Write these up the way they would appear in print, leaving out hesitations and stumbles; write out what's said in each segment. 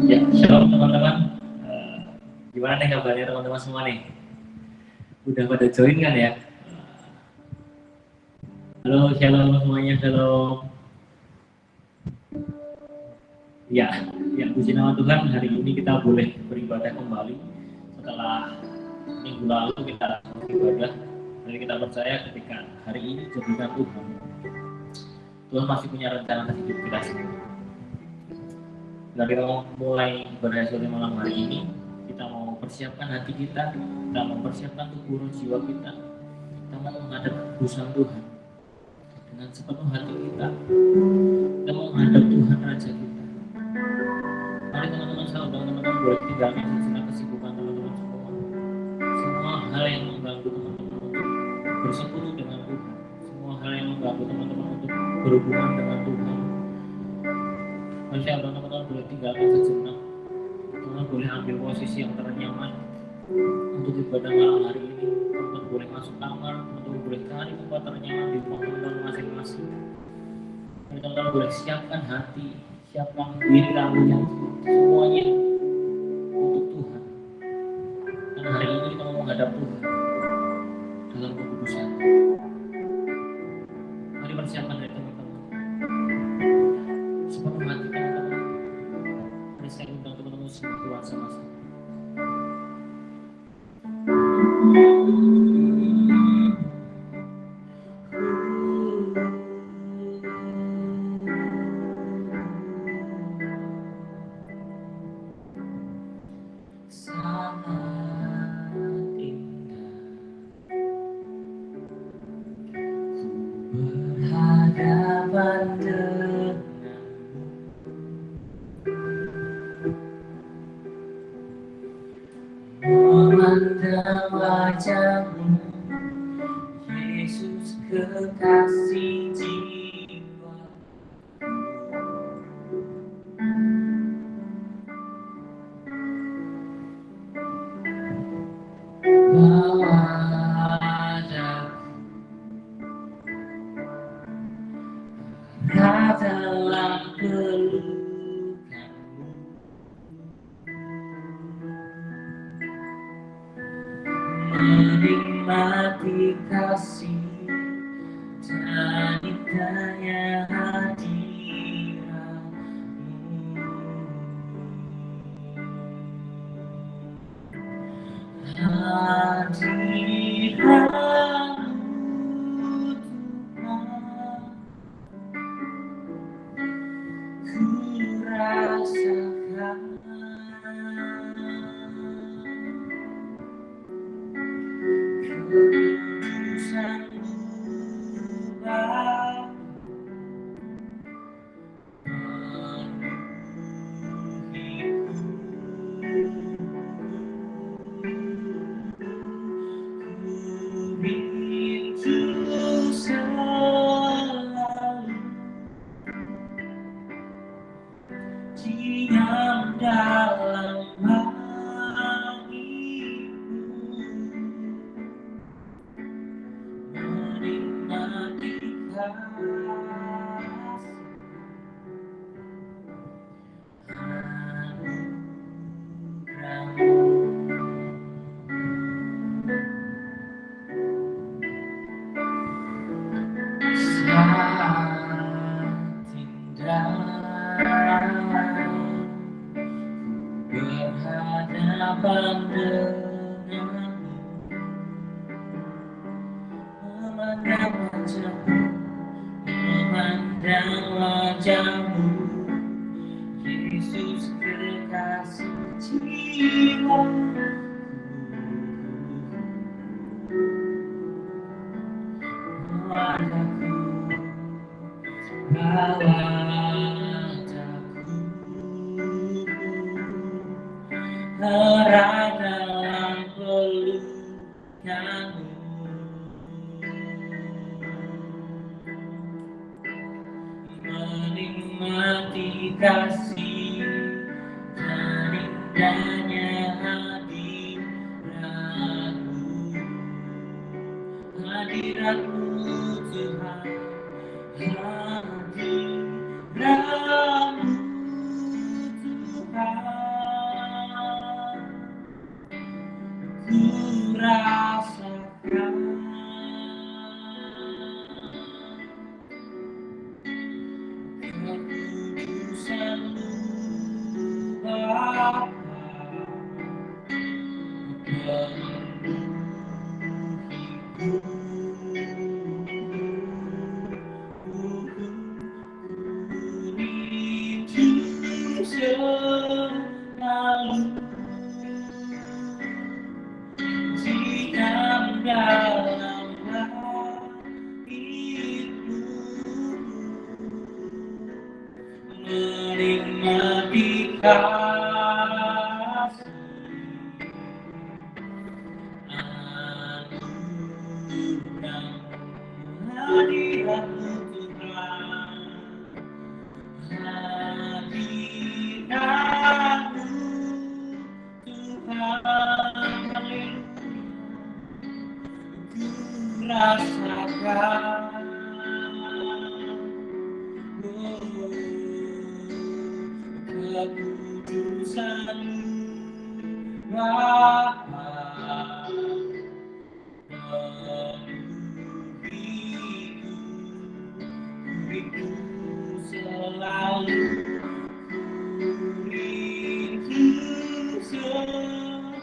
Ya, shalom teman-teman. Gimana nih kabarnya teman-teman semua nih? Udah pada join kan ya? Halo, shalom semuanya, shalom. Ya, puji nama Tuhan, hari ini kita boleh beribadah kembali setelah minggu lalu kita beribadah. Jadi kita percaya ketika hari ini jadikan Tuhan masih punya rencana bagi hidup kita semua. Dan kita mau mulai ibadah sore malam hari ini, kita mau persiapkan hati kita mau mempersiapkan tubuh dan jiwa kita mau menghadap kudusan Tuhan dengan sepenuh hati kita mau menghadap Tuhan Raja kita. Mari teman-teman selalu teman-teman boleh tinggalkan sejenak kesibukan teman-teman semua hal yang mengganggu teman-teman untuk bersekutu dengan Tuhan, semua hal yang mengganggu teman-teman untuk berhubungan dengan Tuhan. Masya Allah, teman-teman boleh tinggalkan sejenak, teman-teman boleh ambil posisi yang ternyaman untuk ibadah malam hari ini. Teman-teman boleh masuk kamar, teman-teman boleh cari tempat ternyaman di rumah teman-teman masing-masing. Teman-teman boleh siapkan hati, siapkan diri kamu semuanya untuk Tuhan. Karena hari ini kita mau menghadap Tuhan dalam kekudusan. Mari persiapkan dari teman-teman sepenuh hati teman-teman. Mari saya undang teman-teman semua Tuhan sama-sama. Memandang wajahmu, Yesus kekasih jiwa. Bawa wajahku dalam pelukanmu, menikmati kasih dan indahnya hadiratmu. Hadiratmu Tuhan, ku rasakan kekudusan-Mu Bapa, rindu selalu diam dalam hatimu, menikmati kasih anugerah-Mu. Saat indah berhadapan denganmu, memandang wajahmu, Yesus kekasih jiwa. Bawa wajahku erat dalam pelukanmu, menikmati kasih dan indahnya hadiratmu Tuhan, hadiratmu Tuhan. selalu jika dalam hatiku menikmati kasih anugerah hadiratmu Tuhan, hadiratmu Tuhan, ku rasakan kekudusan-Mu Bapa memenuhiku, rindu selalu, rindu selalu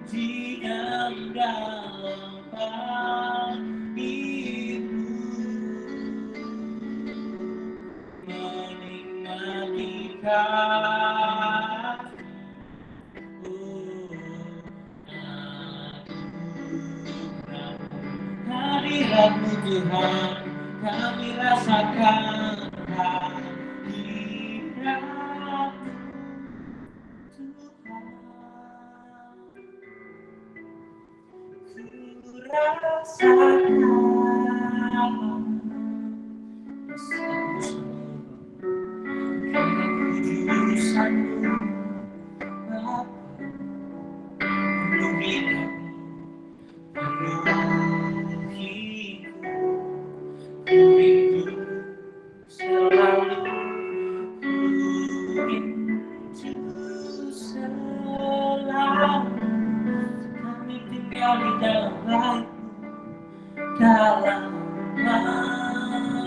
diam dalam hatimu, menikmati kasih. Hadiratmu Tuhan, kami rasakan hadiratmu Tuhan, ku rasakan kekudusan-Mu Bapa, penuhiku, ku rindu selalu, ku rindu selalu, kami tinggal di dalam hati-Mu, dalam hati-Mu,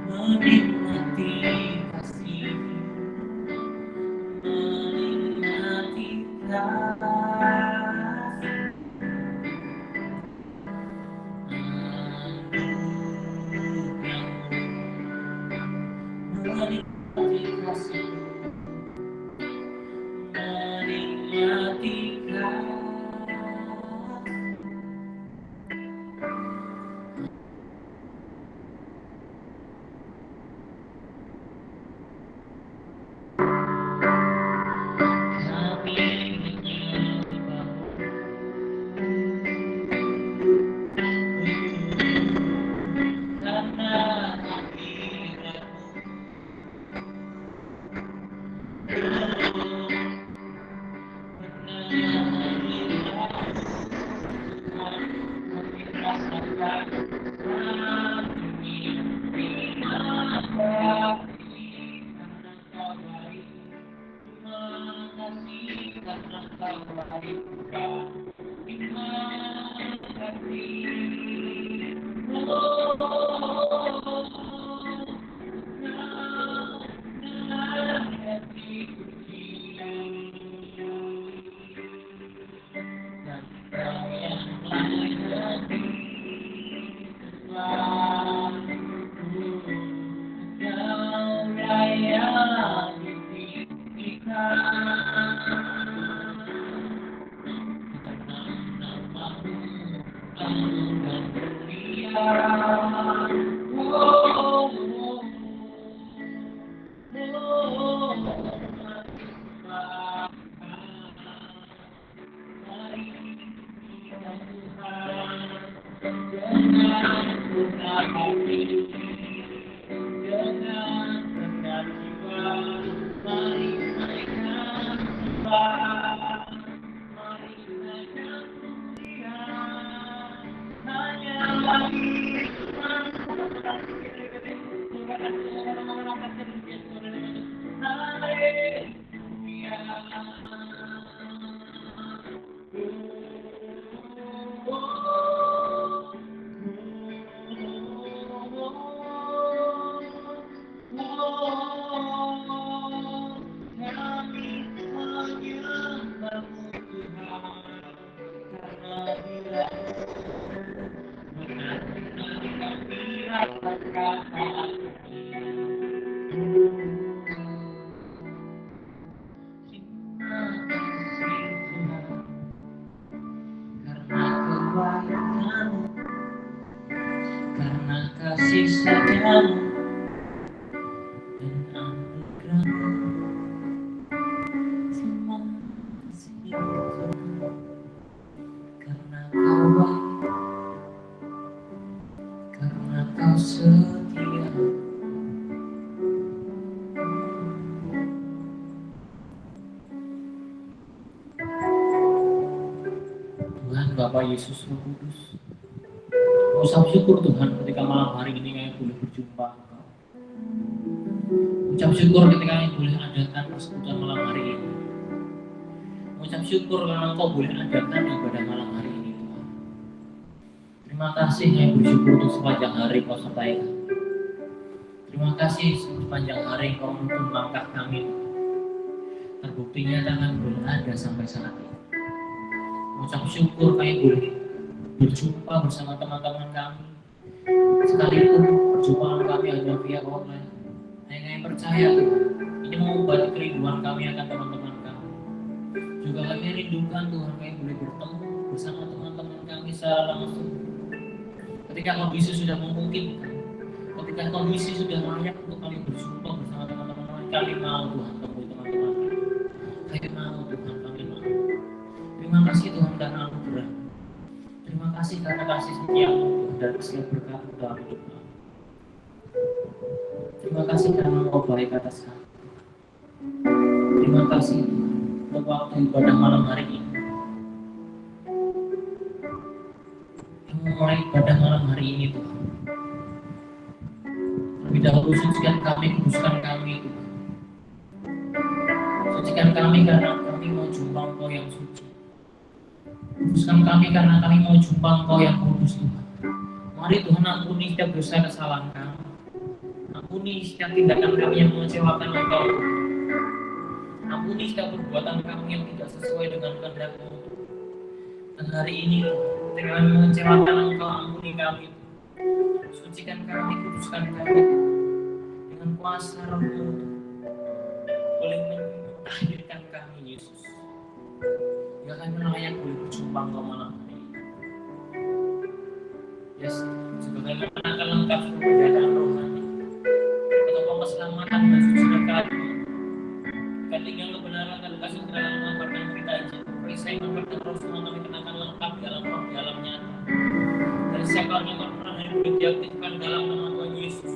menikmati menikmati kasih, menikmati kasih, menikmati kasih, menikmati kasih. Karena kasih sayang dan anugerah-Mu, terima kasih Tuhan. Karena Kau baik, karena Kau setia. Tuhan Bapa Yesus Roh Kudus, ucap syukur Tuhan ketika malam hari ini kami boleh berjumpa Engkau. Ucap syukur ketika kami boleh adakan persekutuan malam hari ini. Ucap syukur karena Engkau boleh adakan ibadah malam hari ini Tuhan. Terima kasih kami bersyukur untuk sepanjang hari Kau sertai kami. Terima kasih sepanjang hari Kau menuntun langkah kami Tuhan. Terbuktinya tangan boleh ada sampai saat ini. Ucap syukur kami boleh berjumpa bersama teman-teman kami, sekalipun perjumpaan kami hanya via online. Kami percaya Tuhan, ini mengobati kerinduan kami akan teman-teman kami. Juga kami rindukan Tuhan, kami boleh bertemu bersama teman-teman kami secara langsung. Ketika kondisi sudah memungkinkan, ketika kondisi sudah layak untuk kami berjumpa bersama teman-teman kami, mau Tuhan temui teman-teman kami. Kami mau Tuhan, kami mau. Terima kasih Tuhan karena anugerah. Terima kasih karena kasih setia-Mu dan segala berkat dalam hidup kami. Terima kasih karena Engkau baik atas kami. Terima kasih untuk waktu ibadah malam hari ini. Yang memulai ibadah malam hari ini Tuhan. Lebih dahulu sucikan kami, kuduskan kami Tuhan. Sucikan kami karena kami mau jumpa Engkau yang suci. Kuduskan kami karena kami mau jumpa Engkau yang kudus Tuhan. Mari Tuhan ampuni setiap dosa kesalahan kami. Ampuni setiap tindakan kami yang mengecewakan Engkau. Ampuni setiap perbuatan kami yang tidak sesuai dengan kehendak-Mu. Dan hari ini ketika kami mengecewakan Engkau, ampuni kami. Sucikan kami, kuduskan kami dengan kuasa Roh-Mu. Boleh mengakhirkan kami Yesus. Hingga kami layak boleh berjumpa Engkau malam hari ini. Yes, juga kami mengenakan lengkap seluruh penjagaan rohani atau keselamatan dan suci kami. Kita tinggal kebenaran dan kasih dalam mengabarkan berita Injil. Perisai mengabarkan roh semua kami kenakan lengkap di dalam roh, di dalam nyata. Dari siapanya Tuhan yang boleh diaktifkan dalam nama Tuhan Yesus.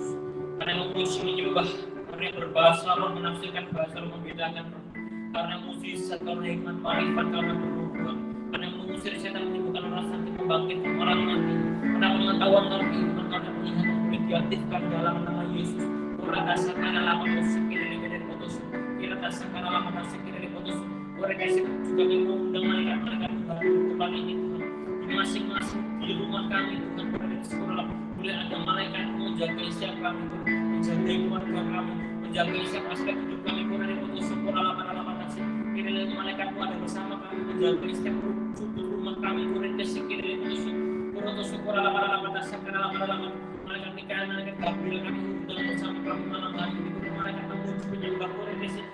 Karena yang memuji menyembah, karena yang berbahasa roh menafsirkan bahasa roh membedakan roh. Karena mukjizat, karena hikmat, marifat, karena kenubuatan, karena mengusir setan, menyembuhkan orang sakit, membangkitkan orang mati, karena pengetahuan, karena iman, karena penglihatan boleh diaktifkan dalam nama Yesus. Ora rasakan lama musik dari putus, kira rasakan lama musik dari putus. Ora kasih juga mengundang malaikat baru depan ini Tuhan. Di masing-masing di rumah kami Tuhan, pada sekolah boleh ada malaikat menjaga setiap kami, menjaga keluarga kami, menjaga setiap aspek hidup kami. Ora putus syukur lama-lama kasih. Kira malaikat-Mu ada bersama kami, menjaga setiap sudut rumah kami. Ora kasih kira putus syukur lama-lama kasih karena lama-lama malaikat Mikael, malaikat Gabriel kami undang bersama kami malam hari ini. Malaikat memuji menyembah ora kasih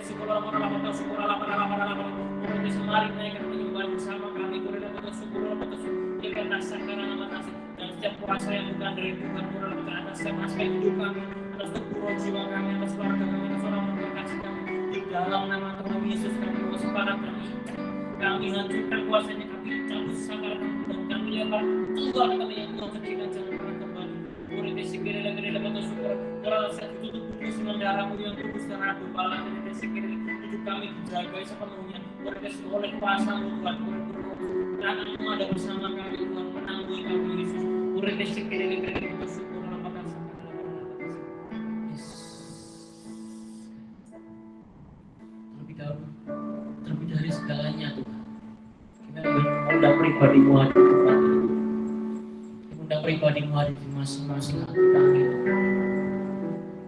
syukur lama-lama kasih syukur lama-lama ora kasih mari malaikat menyembah bersama kami. Ora putus syukur kira dasar karena lama kasih dan setiap kuasa yang bukan dari Tuhan. Ora atas setiap aspek hidup kami, atas tubuh jiwa kami, atas keluarga kami, atas orang kasih kami. Di dalam nama Tuhan Yesus kami bersepakat kami hancurkan kuasanya, kami cabut sakar dan kami lempar keluar kami yang mengakibatkan jangan pernah kembali. Boleh disikir lagi lepas syukur karena saat itu tubuh dengan darah-Mu yang kudus dan ratu bala dan disikir hidup kami dijaga sepenuhnya. Boleh disikir oleh kuasa-Mu Tuhan, tangan-Mu ada bersama kami Tuhan, menanggung kami Yesus. Boleh disikir lepas syukur apakah terlebih dari segalanya Tuhan, kita undang pribadi-Mu ada di tempat ini, undang pribadi-Mu ada di masing-masing hati kami Tuhan.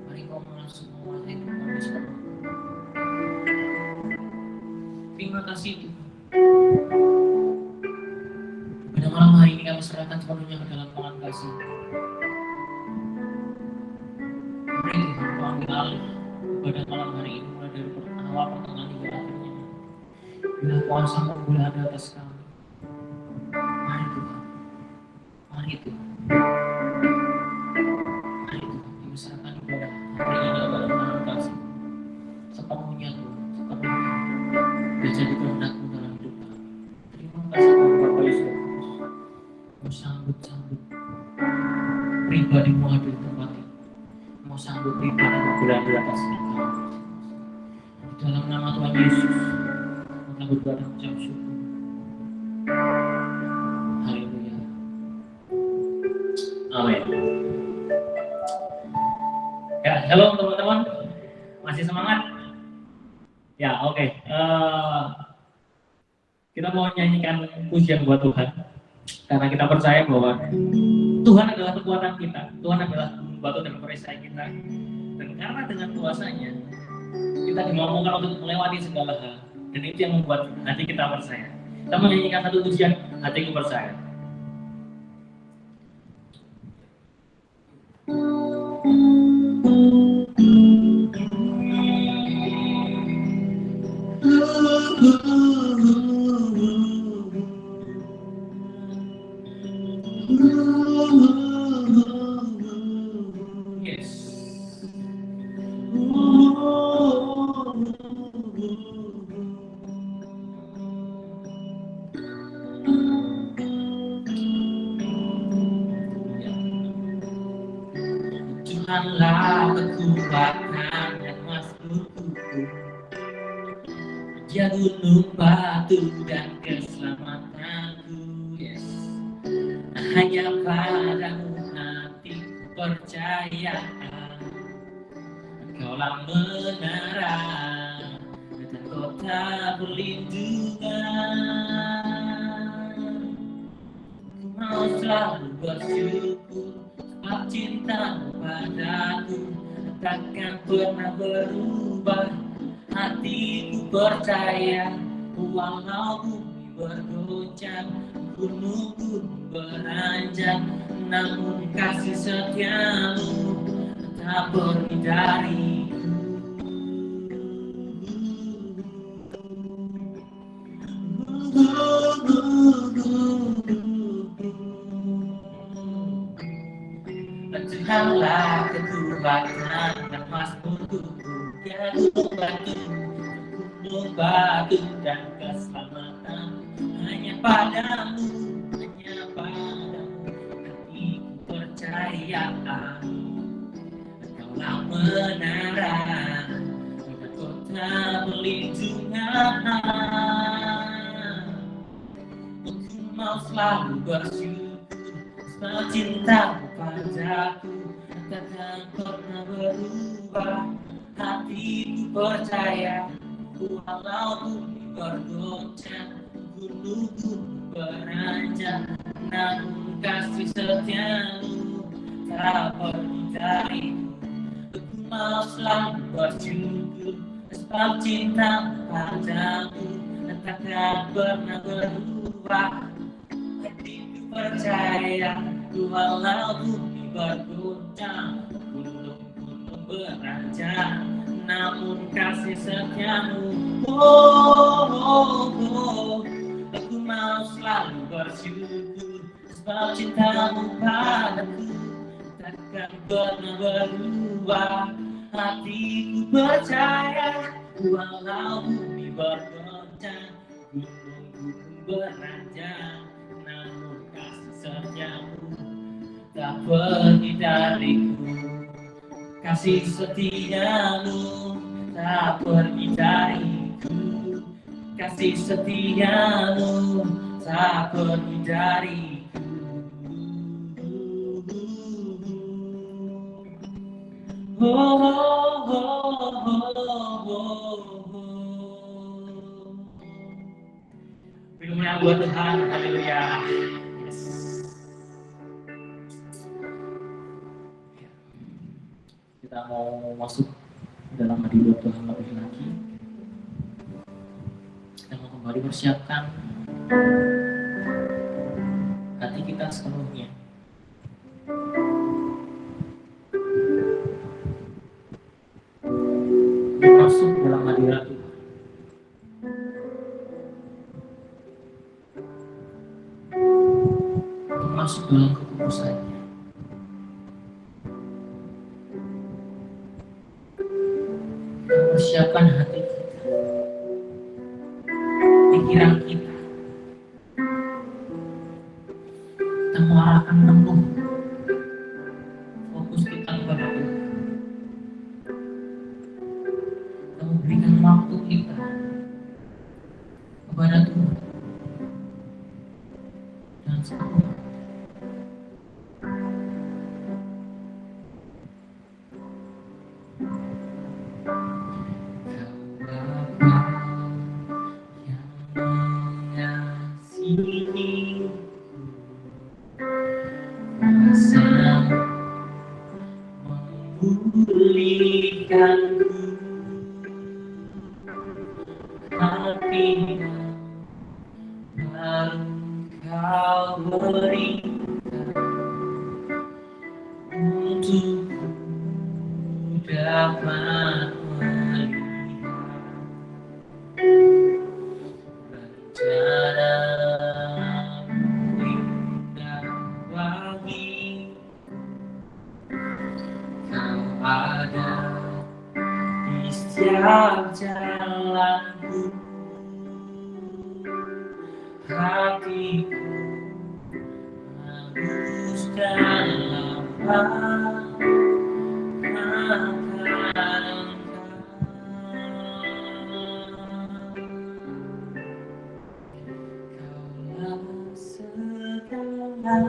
Mari Kau langsung menguasai kami semua. Terima kasih Tuhan. Pada malam hari ini kami serahkan sepenuhnya ke dalam tangan kasih. Beri Tuhan kau ambil alih pada malam hari ini mulai dari awal pertengahan hingga akhirnya. Bila kuasa boleh ada atas kami. Mari Tuhan, mari Tuhan, mari Tuhan. Kami serahkan ibadah hari ini pada tangan kasih. Sepenuhnya Tuhan, sepenuhnya. Biar jadi kehendak-Mu dalam hidup kami. Terima kasih Tuhan Bapa Yesus. Mau sambut pribadi-Mu ada di tempat ini. Mau sambut pribadi-Mu boleh di atas kami. Dalam nama Tuhan Yesus, kita berdoa dan ucap syukur. Haleluya. Amin. Ya, halo teman-teman. Masih semangat? Ya, oke. Kita mau nyanyikan pujian buat Tuhan. Karena kita percaya bahwa Tuhan adalah kekuatan kita. Tuhan adalah batu dan perisai kita. Dan karena dengan kuasanya kita dimampukan untuk melewati segala hal. Dan itu yang membuat hati kita percaya. Kita menyanyikan satu pujian, hatiku percaya. Tuhanlah kekuatan dan masjidku, Dia gunung batu dan keselamatanku. Yes. Hanya padamu hatiku percaya, Engkaulah menara dan kota perlindungan. Ku mau selalu bersyukur sebab cintamu padaku takkan pernah berubah. Hatiku percaya walau bumi bergoncang, gunung pun beranjak, namun kasih setiamu tak pergi dariku. Tuhanlah kekuatan dan masjidku, Dia gunung batu dan keselamatan. Hanya padamu hatiku percaya, Engkaulah menara dan kota perlindungan. Aku mau selalu bersyukur sebab cintamu padaku takkan pernah berubah. Hatiku percaya walau bumi bergoncang, gunung pun beranjak, namun kasih setiamu tak pergi dariku. Aku mau selalu bersyukur sebab cintamu padaku takkan pernah berubah. Hatiku percaya walau bumi bergoncang, gunung-gunung beranjak, namun kasih setiamu. Aku mau selalu bersyukur sebab cintamu padaku takkan pernah berubah. Hatiku percaya walau bumi bergoncang, gunung-gunung beranjak, namun kasih setiamu tak pergi dariku. Kasih setiamu tak pergi dariku. Kasih setiamu tak pergi dariku. Firman buat Tuhan, haleluya. Yes. Kita mau masuk dalam hadirat Tuhan lebih lagi. Kita mau kembali persiapkan hati kita sepenuhnya. Masuk dalam hadirat Tuhan. Masuk dalam kekudusannya. Kita persiapkan hati kita, pikiran kita. Kita mengarahkan penuh fokus kita kepada Tuhan. Kita memberikan waktu kita kepada Tuhan dan sepenuhnya. Memulihkanku hati baru Kau berikan untuk dapat melihat rencana-Mu indah bagi Kau ada di setiap jalanku, hatiku harus dalam akan Kaulah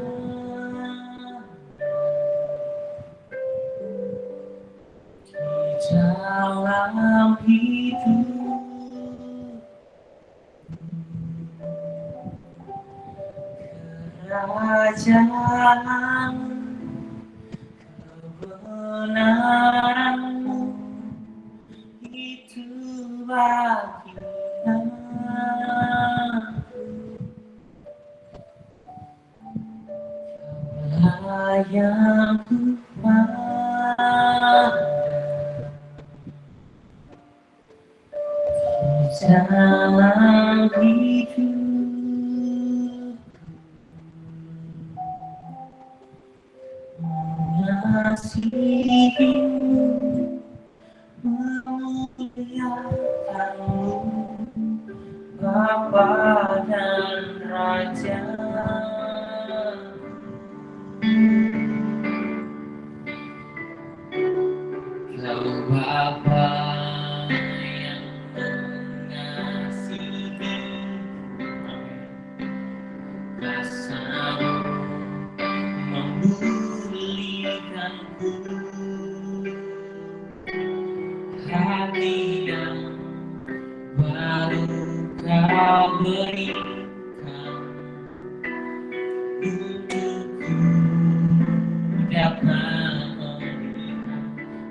segala dalam hidup, kerajaan kebenaran-Mu itu bagi aku. Kaulah yang ku pandang dalam hidup, mengasihi-Mu, memuliakan-Mu, Bapa dan Raja. Kau Bapa yang mengasihi, kasar-Mu memulihkanku, hati yang baru Kau berikan untukku dapat melihat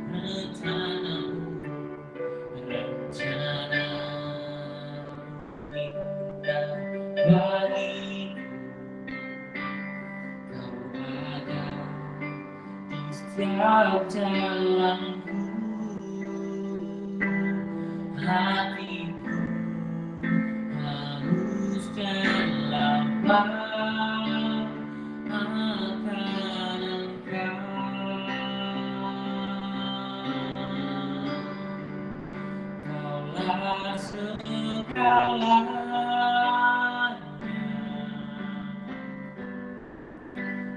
rencana-Mu indah bagi Kau ada di setiap jalanku, hatiku harus dalam akan Engkau. Kaulah segalanya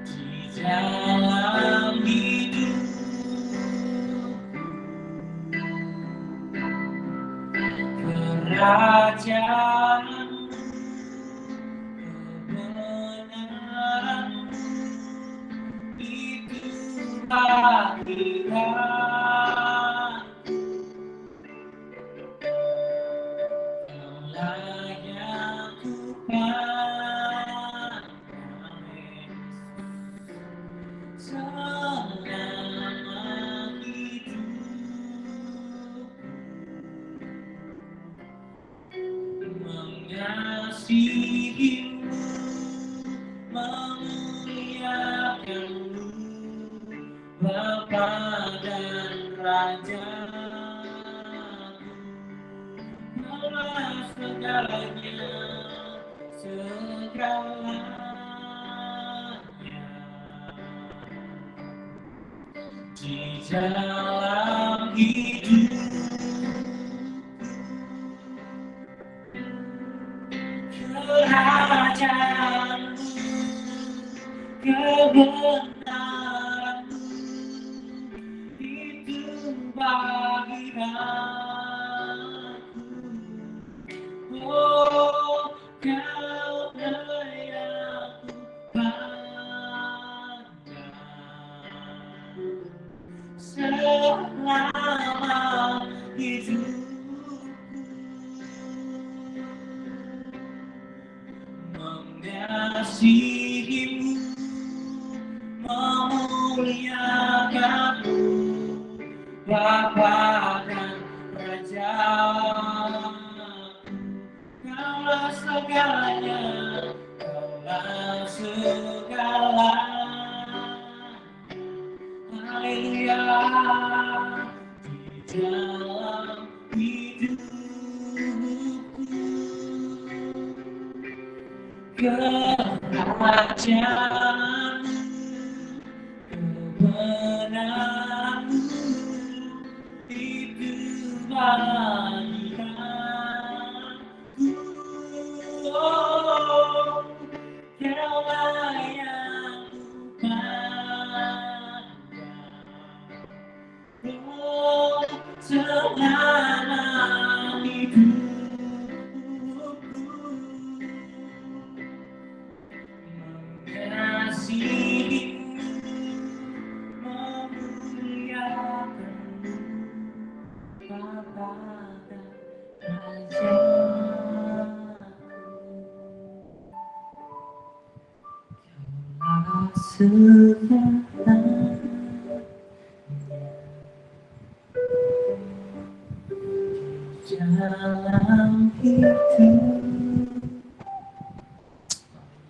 di dalam hidup, kerajaan-Mu, kebenaran-Mu itu bagi aku. Kaulah yang ku pandang, selama hidup, mengasihi-Mu, Bapa dan Raja, Kaulah segalanya, segalanya. Di dalam hidup kerajaanmu, kebenaranmu, itu bagi aku. Oh, kau yang aku pandang selama hidupku, mengasihimu, memuliakanmu, Bapa dan Raja. Kaulah segalanya, kaulah segalanya. Haleluya. Di dalam hidupku, kerajaanmu, kebenaranmu, itu bagi aku. Oh, kaulah yang ku pandang. Oh, selama hidupku, mengasihimu, memuliakanmu, Bapa dan Raja. Kaulah segalanya. Dalam hidup,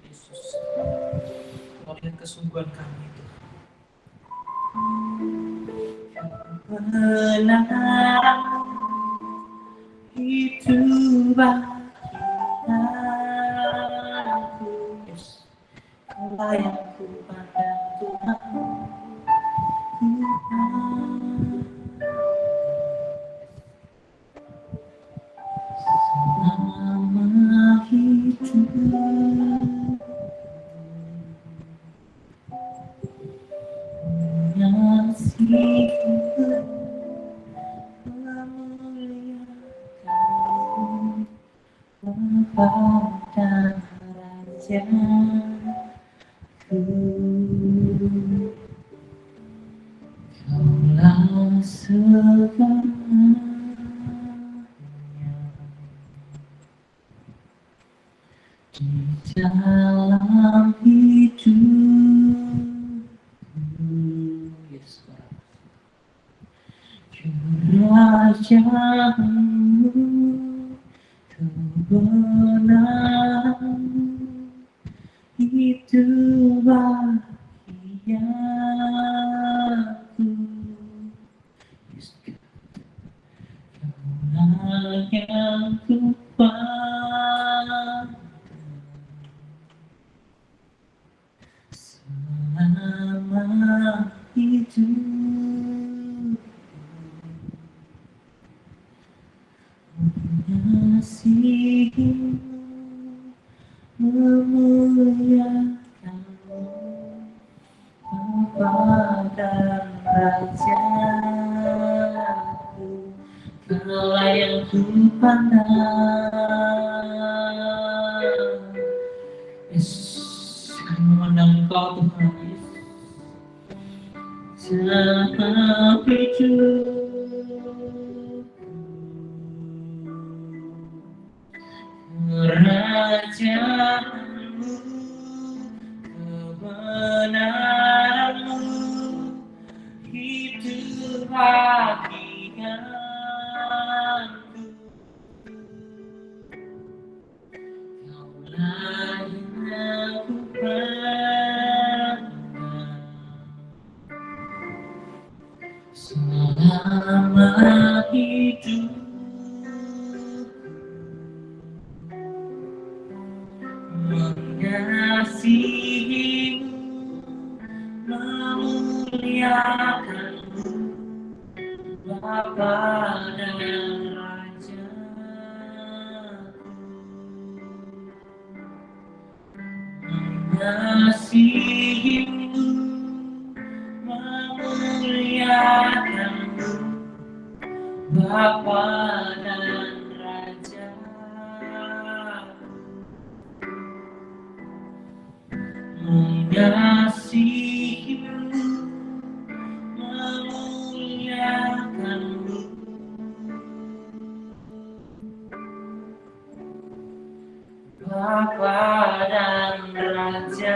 Yesus, kau lihat kesungguhan kami itu. Kebenaran itu bagi aku. Yes. Kaulah yang ku pandang Tuhan, selama hidup, mengasihimu, memuliakanmu, Bapa dan Rajaku. Kaulah segalanya. Di dalam hidupku, yes, kerajaanmu, kebenaranmu, itu bagi aku. Yes, kaulah yang ku pandang selama hidup, mengasihimu, memuliakanmu, Bapa dan Rajaku. Kaulah yang ku pandang. Yesus, kami memandang Engkau Tuhan Yesus. Dalam hidupku, kerajaanmu, kebenaranmu, itu bagi aku. Kaulah yang aku pandang memuliakan-Mu, Bapa dan Raja. Mengasihi-Mu, memuliakan-Mu, Bapa dan Raja. Mengasihi-Mu, memuliakan-Mu, Bapa dan Raja.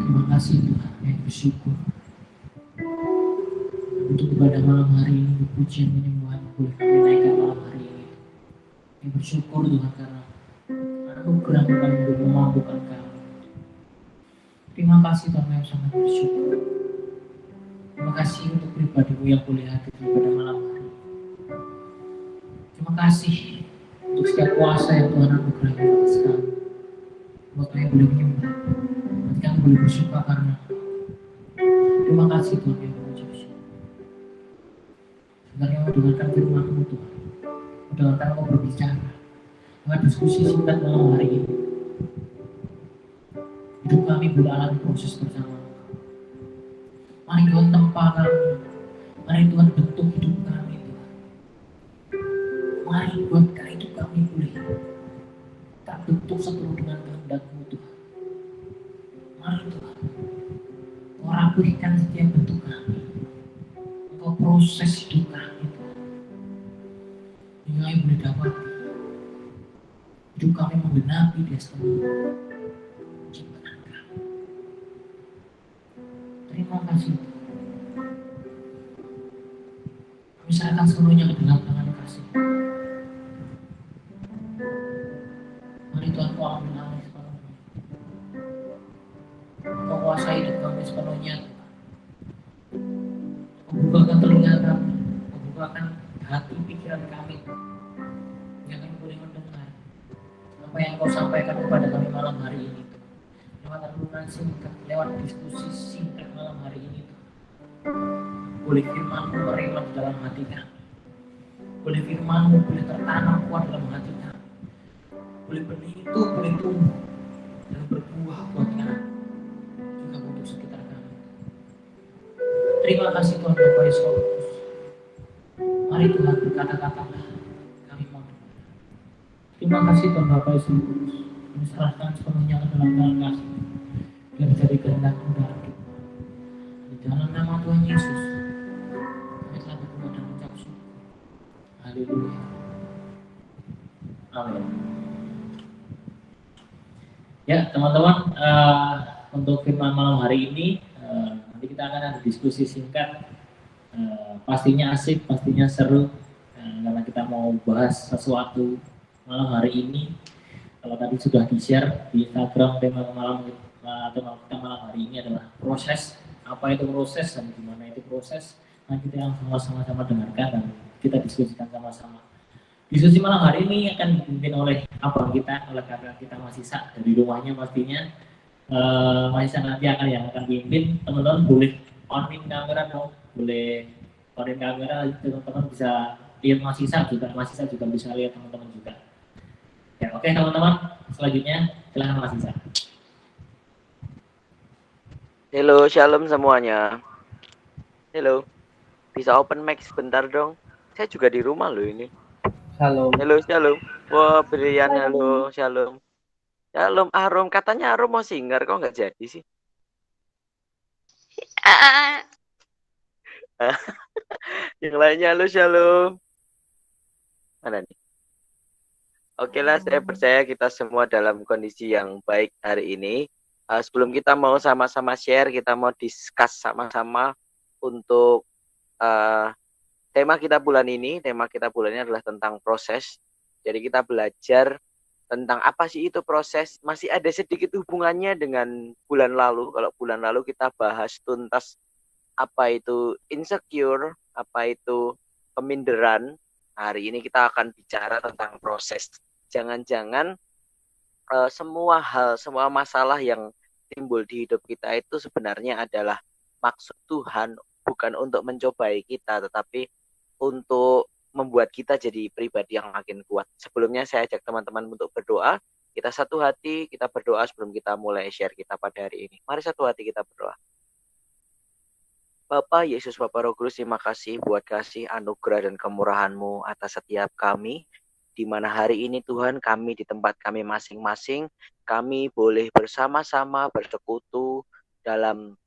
Terima kasih Tuhan, yang bersyukur untuk ibadah malam hari ini, pujian penyembahan boleh kami naikkan malam hari ini. Yang bersyukur Tuhan karena anugerah Tuhan untuk memampukan kami. Terima kasih Tuhan, yang sangat bersyukur. Terima kasih untuk pribadimu yang boleh hadir pada malam hari. Terima kasih untuk setiap kuasa yang Tuhan anugerahkan atas kami. Buat kami boleh menyembah, kami boleh bersyukur karena terima kasih Tuhan yang mengucap syukur. Sebenarnya mendengarkan firman-Mu Tuhan, mendengarkan Engkau berbicara, dengan diskusi singkat malam hari ini. Hidup kami boleh alami proses bersama. Mari Tuhan tempa kami, mari Tuhan bentuk hidup kami Tuhan. Mari buatkan hidup kami boleh tak bentuk seturut dengan kehendak-Mu Tuhan. Mari Tuhan, Kau rapihkan setiap bentuk kami, Kau proses hidup kami Tuhan, hingga kami boleh dapat hidup kami menggenapi destiny ciptaan kami. Terima kasih Tuhan. Kami serahkan seluruhnya ke dalam tangan kasih. Mari Tuhan, Kau ambil alih sepenuhnya. Kau kuasai hidup kami sepenuhnya Tuhan. Kau bukakan telinga kami, Kau bukakan hati pikiran kami Tuhan, yang kami boleh mendengar apa yang Kau sampaikan kepada kami malam hari ini Tuhan. Lewat renungan singkat, lewat diskusi singkat malam hari ini Tuhan. Boleh firman-Mu meremah di dalam hati kami. Boleh firman-Mu boleh tertanam kuat dalam hati kami. Boleh benih itu boleh tumbuh dan berbuah buat kami, juga untuk sekitar kami. Terima kasih Tuhan Bapa Yesus. Mari Tuhan berkata-katalah, kami mau dengar. Terima kasih Tuhan Bapa Yesus. Kami serahkan sepenuhnya ke dalam tangan kasih, biar jadi kehendak-Mu dalam hidup. Di dalam nama Tuhan Yesus, kami telah berdoa dan mengucap syukur. Haleluya. Amin. Ya teman-teman, untuk firman malam hari ini nanti kita akan ada diskusi singkat, pastinya asik, pastinya seru, karena kita mau bahas sesuatu malam hari ini. Kalau tadi sudah di-share di Instagram, tema kita malam hari ini adalah proses. Apa itu proses dan gimana itu proses? Nah kita yang sama-sama dengarkan dan kita diskusikan sama-sama. Diskusi malam hari ini akan dipimpin oleh abang kita, oleh kakak kita Mas Isa dari rumahnya pastinya. Mas Isa nanti yang akan pimpin. Teman-teman boleh on-in kamera dong, boleh on-in kamera, teman-teman bisa lihat Mas Isa juga bisa lihat teman-teman juga. Ya, oke teman-teman, selanjutnya silakan Mas Isa. Halo, shalom semuanya. Halo, bisa open mic sebentar dong? Saya juga di rumah loh ini. Shalom. Halo, shalom. Wah, Brian, halo, shalom. Shalom, Arum. Katanya Arum mau singer, kok nggak jadi sih? Ah, Yang lainnya, halo, shalom. Mana nih? Oke lah, saya percaya kita semua dalam kondisi yang baik hari ini. Sebelum kita mau sama-sama share, kita mau discuss sama-sama untuk uh, tema kita bulan ini adalah tentang proses. Jadi kita belajar tentang apa sih itu proses. Masih ada sedikit hubungannya dengan bulan lalu. Kalau bulan lalu kita bahas tuntas apa itu insecure, apa itu keminderan. Hari ini kita akan bicara tentang proses. Jangan-jangan semua masalah yang timbul di hidup kita itu sebenarnya adalah maksud Tuhan, bukan untuk mencobai kita, tetapi untuk membuat kita jadi pribadi yang makin kuat. Sebelumnya saya ajak teman-teman untuk berdoa. Kita satu hati, kita berdoa sebelum kita mulai share kita pada hari ini. Mari satu hati kita berdoa. Bapak Yesus, Bapak Roh Kudus, terima kasih buat kasih anugerah dan kemurahan-Mu atas setiap kami. Di mana hari ini Tuhan, kami di tempat kami masing-masing, kami boleh bersama-sama bersekutu dalam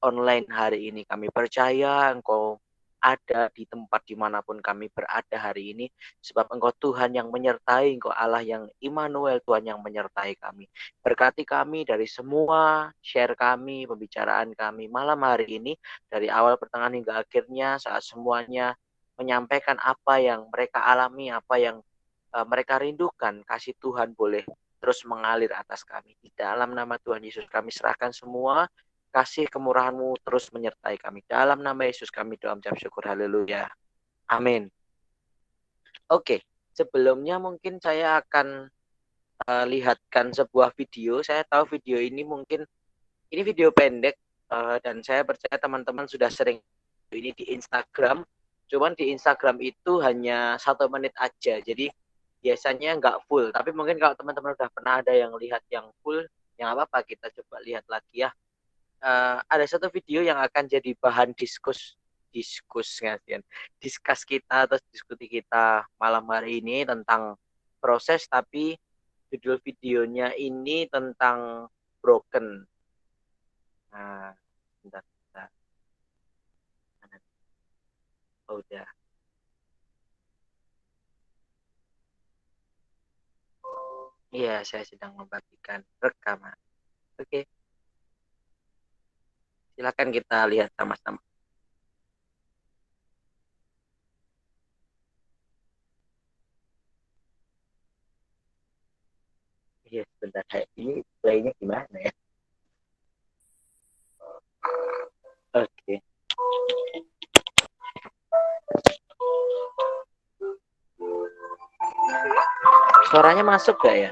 online hari ini. Kami percaya Engkau ada di tempat dimanapun kami berada hari ini, sebab Engkau Tuhan yang menyertai, Engkau Allah yang Immanuel, Tuhan yang menyertai kami. Berkati kami dari semua share kami, pembicaraan kami malam hari ini, dari awal pertengahan hingga akhirnya, saat semuanya menyampaikan apa yang mereka alami, apa yang mereka rindukan. Kasih Tuhan boleh terus mengalir atas kami. Di dalam nama Tuhan Yesus kami serahkan semua. Kasih kemurahan-Mu terus menyertai kami. Dalam nama Yesus kami doa mengucap syukur. Haleluya. Amin. Oke, sebelumnya mungkin saya akan lihatkan sebuah video. Saya tahu video ini mungkin ini video pendek dan saya percaya teman-teman sudah sering ini di Instagram. Cuman di Instagram itu hanya 1 menit aja. Jadi biasanya nggak full. Tapi mungkin kalau teman-teman udah pernah ada yang lihat yang full, yang apa-apa kita coba lihat lagi ya. Ada satu video yang akan jadi bahan diskus kita atau diskusi kita malam hari ini tentang proses, tapi judul videonya ini tentang broken. Nah, bentar, bentar. Oh, udah. Iya, saya sedang membagikan rekaman. Oke, silakan kita lihat sama-sama. Iya, sebentar. Ini playnya gimana ya? Oke. Suaranya masuk gak ya?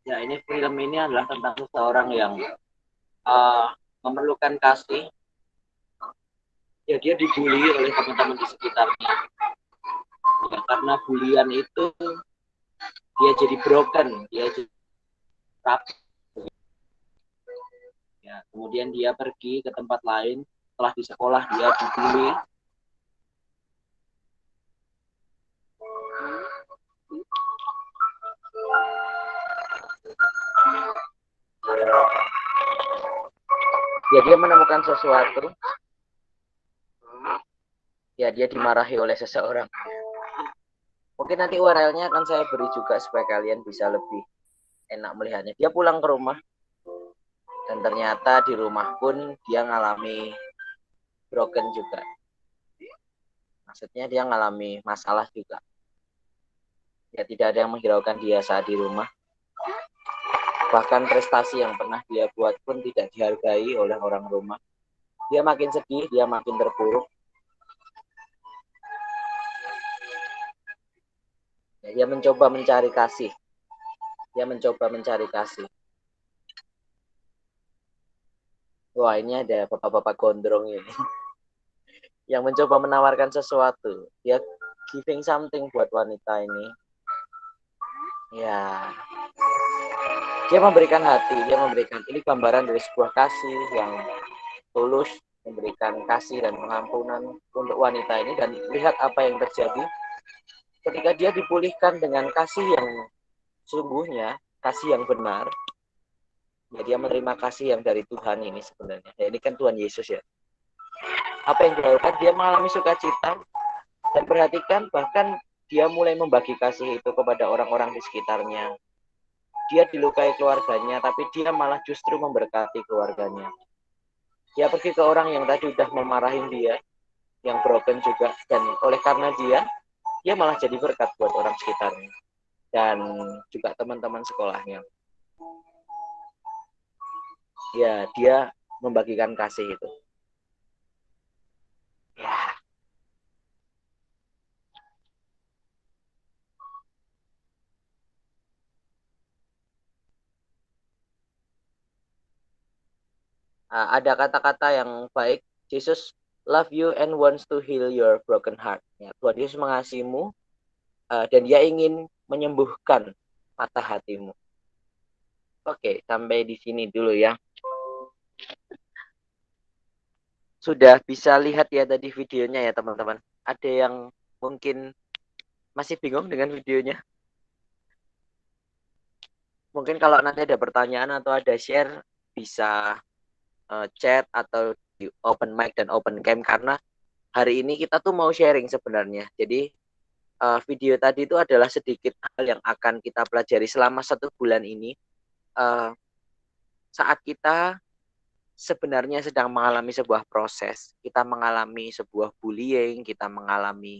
Ya, ini film ini adalah tentang seseorang yang memerlukan kasih. Ya, dia dibully oleh teman-teman di sekitarnya. Ya, karena bulian itu dia jadi broken, dia jadi rapuh. Ya, kemudian dia pergi ke tempat lain. Setelah di sekolah dia dibully. Ya, dia menemukan sesuatu. Ya, dia dimarahi oleh seseorang. Mungkin nanti URL-nya akan saya beri juga supaya kalian bisa lebih enak melihatnya. Dia pulang ke rumah dan ternyata di rumah pun dia ngalami broken juga. Maksudnya dia ngalami masalah juga. Ya, tidak ada yang menghiraukan dia saat di rumah. Bahkan prestasi yang pernah dia buat pun tidak dihargai oleh orang rumah. Dia makin sedih, dia makin terpuruk. Ya, dia mencoba mencari kasih. Dia mencoba mencari kasih. Wah, ini ada bapak-bapak gondrong ini yang mencoba menawarkan sesuatu. Dia giving something buat wanita ini. Ya, dia memberikan hati, dia memberikan, ini gambaran dari sebuah kasih yang tulus, memberikan kasih dan pengampunan untuk wanita ini. Dan lihat apa yang terjadi ketika dia dipulihkan dengan kasih yang sungguhnya, kasih yang benar. Ya, dia menerima kasih yang dari Tuhan ini sebenarnya. Ya, ini kan Tuhan Yesus ya. Apa yang dilakukan? Dia mengalami sukacita. Dan perhatikan, bahkan dia mulai membagi kasih itu kepada orang-orang di sekitarnya. Dia dilukai keluarganya, tapi dia malah justru memberkati keluarganya. Dia pergi ke orang yang tadi udah memarahin dia, yang broken juga. Dan oleh karena dia malah jadi berkat buat orang sekitarnya. Dan juga teman-teman sekolahnya. Ya, dia membagikan kasih itu. Ya. Ada kata-kata yang baik. Jesus love you and wants to heal your broken heart. Ya, Tuhan Yesus mengasihimu dan dia ingin menyembuhkan patah hatimu. Oke, sampai di sini dulu ya. Sudah bisa lihat ya tadi videonya ya teman-teman. Ada yang mungkin masih bingung dengan videonya? Mungkin kalau nanti ada pertanyaan atau ada share, bisa chat atau di open mic dan open cam, karena hari ini kita tuh mau sharing sebenarnya. Jadi video tadi itu adalah sedikit hal yang akan kita pelajari selama 1 bulan ini. Saat kita sebenarnya sedang mengalami sebuah proses, kita mengalami sebuah bullying, kita mengalami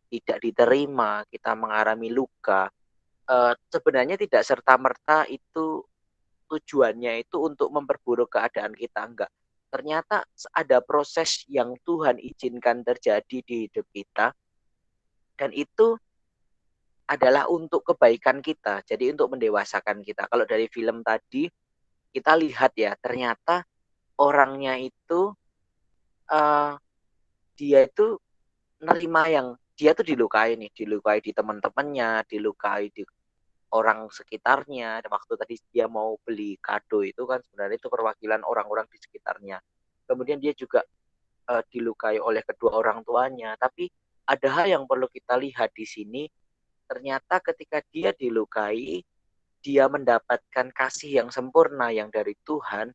tidak diterima, kita mengalami luka. Sebenarnya tidak serta-merta itu tujuannya itu untuk memperburuk keadaan kita, enggak. Ternyata ada proses yang Tuhan izinkan terjadi di hidup kita, dan itu adalah untuk kebaikan kita, jadi untuk mendewasakan kita. Kalau dari film tadi kita lihat ya, ternyata orangnya itu dia itu nerima yang dia tuh dilukai nih, dilukai di teman-temannya, dilukai di orang sekitarnya. Waktu tadi dia mau beli kado itu kan sebenarnya itu perwakilan orang-orang di sekitarnya. Kemudian dia juga dilukai oleh kedua orang tuanya. Tapi ada hal yang perlu kita lihat di sini. Ternyata ketika dia dilukai, dia mendapatkan kasih yang sempurna yang dari Tuhan,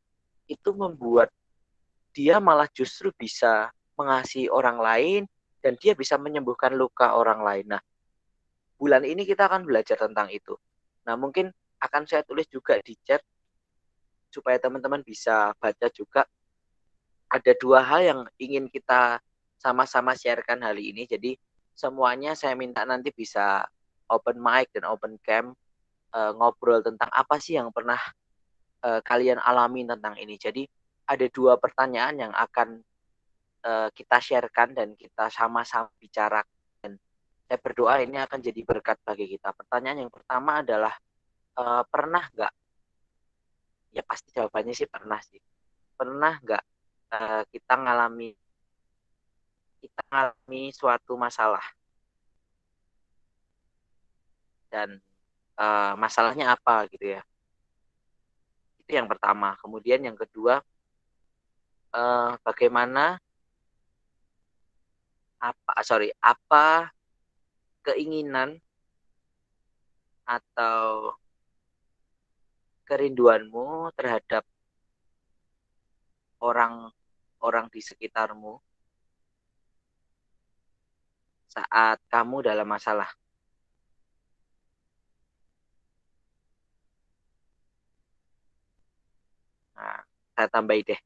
itu membuat dia malah justru bisa mengasihi orang lain dan dia bisa menyembuhkan luka orang lain. Nah, bulan ini kita akan belajar tentang itu. Nah, mungkin akan saya tulis juga di chat supaya teman-teman bisa baca juga. Ada 2 hal yang ingin kita sama-sama sharekan hari ini. Jadi semuanya saya minta nanti bisa open mic dan open cam, ngobrol tentang apa sih yang pernah kalian alami tentang ini. Jadi ada 2 pertanyaan yang akan kita sharekan dan kita sama-sama bicarakan. Dan saya berdoa ini akan jadi berkat bagi kita. Pertanyaan yang pertama adalah pernah nggak? Ya pasti jawabannya sih pernah sih. Pernah nggak kita ngalami suatu masalah dan masalahnya apa gitu ya? Itu yang pertama. Kemudian yang kedua, bagaimana apa keinginan atau kerinduanmu terhadap orang di sekitarmu saat kamu dalam masalah. Nah, saya tambahin deh.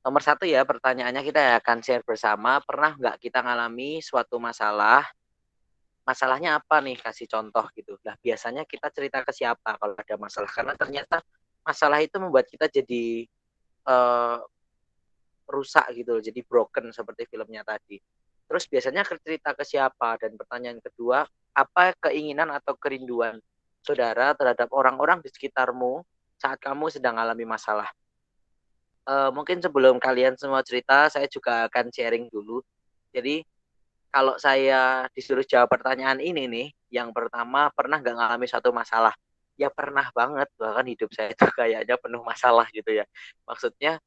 Nomor 1 ya, pertanyaannya kita akan share bersama. Pernah nggak kita ngalami suatu masalah? Masalahnya apa nih? Kasih contoh gitu. Nah, biasanya kita cerita ke siapa kalau ada masalah? Karena ternyata masalah itu membuat kita jadi rusak gitu, jadi broken seperti filmnya tadi. Terus biasanya cerita ke siapa? Dan pertanyaan kedua, apa keinginan atau kerinduan saudara terhadap orang-orang di sekitarmu saat kamu sedang alami masalah? Mungkin sebelum kalian semua cerita, saya juga akan sharing dulu. Jadi kalau saya disuruh jawab pertanyaan ini nih, yang pertama pernah nggak ngalami satu masalah? Ya pernah banget, bahkan hidup saya itu kayaknya penuh masalah gitu ya. Maksudnya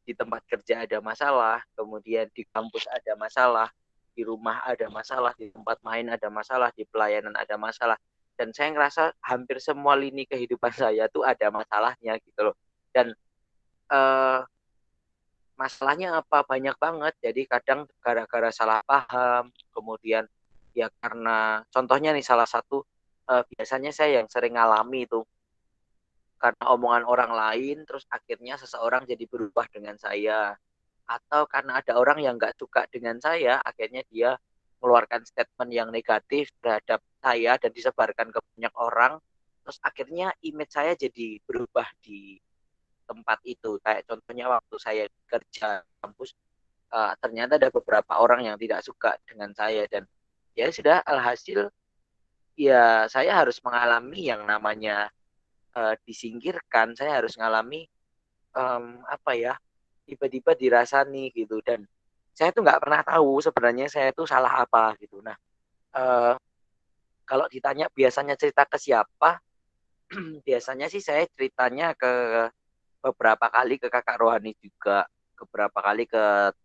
di tempat kerja ada masalah, kemudian di kampus ada masalah, di rumah ada masalah, di tempat main ada masalah, di pelayanan ada masalah. Dan saya ngerasa hampir semua lini kehidupan saya tuh ada masalahnya gitu loh. Dan eh, masalahnya apa? Banyak banget. Jadi kadang gara-gara salah paham, kemudian ya karena contohnya nih salah satu biasanya saya yang sering ngalami itu karena omongan orang lain, terus akhirnya seseorang jadi berubah dengan saya. Atau karena ada orang yang nggak suka dengan saya, akhirnya dia mengeluarkan statement yang negatif terhadap saya dan disebarkan ke banyak orang. Terus akhirnya image saya jadi berubah di tempat itu. Kayak contohnya waktu saya kerja di kampus, ternyata ada beberapa orang yang tidak suka dengan saya dan ya sudah alhasil ya saya harus mengalami yang namanya disingkirkan. Saya harus mengalami apa ya, tiba-tiba dirasani gitu. Dan saya tuh nggak pernah tahu sebenarnya saya tuh salah apa gitu. Nah, eh, kalau ditanya biasanya cerita ke siapa, biasanya sih saya ceritanya ke beberapa kali ke kakak rohani juga, beberapa kali ke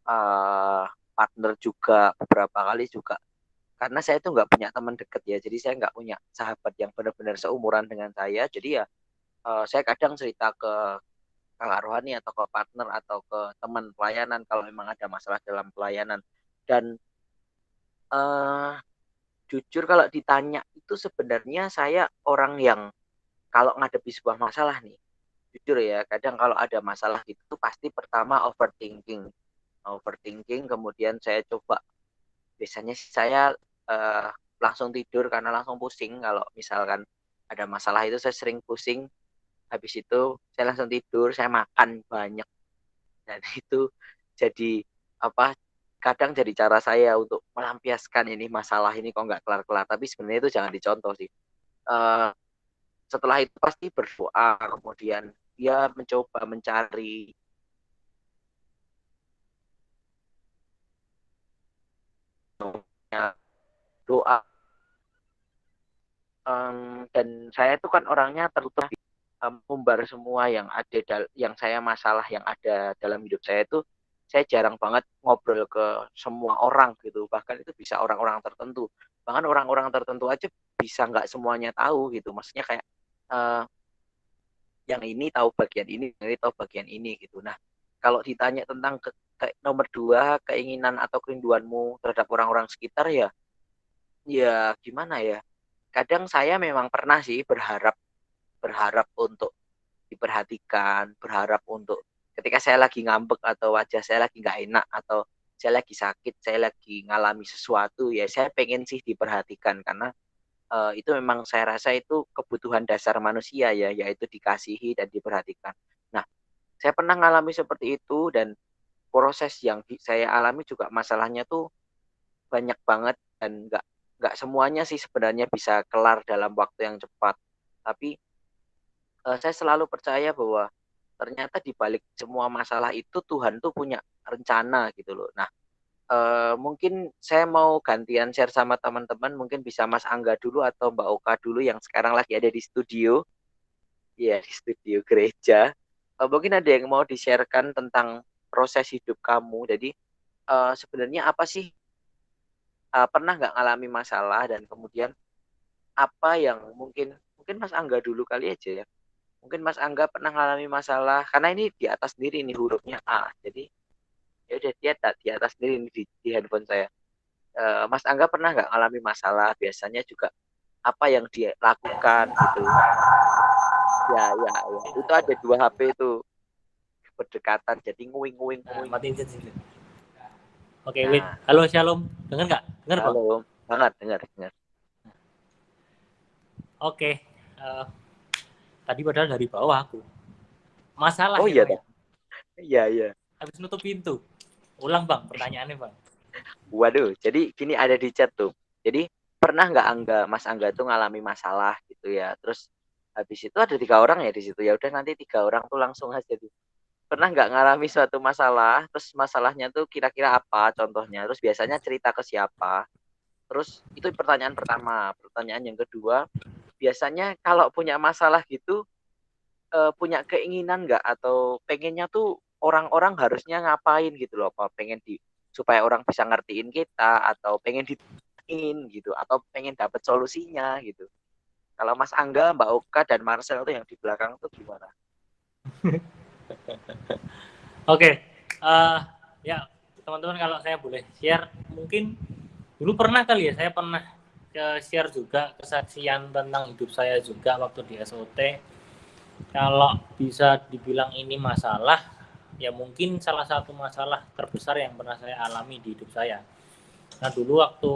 eh, partner juga, beberapa kali juga karena saya tuh nggak punya teman deket ya, jadi saya nggak punya sahabat yang benar-benar seumuran dengan saya. Jadi ya saya kadang cerita ke kakak rohani atau ke partner atau ke teman pelayanan kalau memang ada masalah dalam pelayanan. Dan eh, jujur kalau ditanya itu sebenarnya saya orang yang kalau ngadepi sebuah masalah nih, jujur ya, kadang kalau ada masalah itu pasti pertama overthinking. Overthinking, kemudian saya coba, biasanya saya eh, langsung tidur karena langsung pusing. Kalau misalkan ada masalah itu saya sering pusing, habis itu saya langsung tidur, saya makan banyak. Dan itu jadi apa, kadang jadi cara saya untuk melampiaskan ini masalah ini kok nggak kelar-kelar. Tapi sebenarnya itu jangan dicontoh sih. Eh, Setelah itu pasti berdoa, kemudian dia mencoba mencari doa. Dan saya itu kan orangnya tertutup, umbar semua yang ada yang saya masalah yang ada dalam hidup saya itu saya jarang banget ngobrol ke semua orang gitu, bahkan itu bisa orang-orang tertentu, bahkan orang-orang tertentu aja bisa nggak semuanya tahu gitu. Maksudnya kayak uh, yang ini tahu bagian ini, yang ini tahu bagian ini gitu. Nah, kalau ditanya tentang nomor dua, keinginan atau kerinduanmu terhadap orang-orang sekitar, ya ya gimana ya, kadang saya memang pernah sih berharap berharap untuk diperhatikan, berharap untuk ketika saya lagi ngambek atau wajah saya lagi nggak enak atau saya lagi sakit, saya lagi ngalami sesuatu, ya saya pengen sih diperhatikan karena itu memang saya rasa itu kebutuhan dasar manusia ya, yaitu dikasihi dan diperhatikan. Nah, saya pernah ngalami seperti itu dan proses yang saya alami juga masalahnya tuh banyak banget dan nggak semuanya sih sebenarnya bisa kelar dalam waktu yang cepat. Tapi saya selalu percaya bahwa ternyata di balik semua masalah itu Tuhan tuh punya rencana gitu loh. Nah, mungkin saya mau gantian share sama teman-teman, mungkin bisa Mas Angga dulu atau Mbak Oka dulu yang sekarang lagi ada di studio, ya di studio gereja. Mungkin ada yang mau di-sharekan tentang proses hidup kamu. Jadi sebenarnya apa sih, pernah nggak ngalami masalah dan kemudian apa yang mungkin mungkin Mas Angga dulu kali aja ya. Mungkin Mas Angga pernah ngalami masalah karena ini di atas sendiri nih hurufnya A. Jadi ya udah dia di atas sendiri nih di handphone saya. Mas Angga pernah nggak ngalami masalah? Biasanya juga apa yang dia lakukan gitu. Ya, ya, ya. Itu ada dua HP itu berdekatan jadi nguing nguing Nah, nguing. matiin sendiri. Oke, Win. Nah, Halo Shalom. Dengar nggak? Dengar, Bang? halo, banget dengar dengar. Oke. Tadi padahal dari bawah aku. Masalah Oh ya, iya Bang ya? dah. Iya iya. Habis nutup pintu. Ulang, Bang, pertanyaannya, Bang. Waduh, jadi gini ada di chat tuh. Jadi pernah nggak Mas Angga tuh ngalami masalah gitu ya. Terus habis itu ada 3 orang ya di situ. Ya udah nanti 3 orang tuh langsung aja tuh. pernah nggak ngalami suatu masalah, terus masalahnya tuh kira-kira apa contohnya, terus biasanya cerita ke siapa, terus itu pertanyaan pertama. Pertanyaan yang kedua, biasanya kalau punya masalah gitu, punya keinginan nggak atau pengennya tuh orang-orang harusnya ngapain gitu loh, apa pengen supaya orang bisa ngertiin kita, atau pengen gitu, atau pengen dapet solusinya gitu. Kalau Mas Angga, Mbak Oka, dan Marcel tuh yang di belakang tuh gimana? Oke, ya teman-teman, kalau saya boleh share, mungkin dulu pernah kali ya, saya pernah share juga kesaksian tentang hidup saya juga waktu di SOT. Kalau bisa dibilang ini masalah, ya mungkin salah satu masalah terbesar yang pernah saya alami di hidup saya. Nah dulu waktu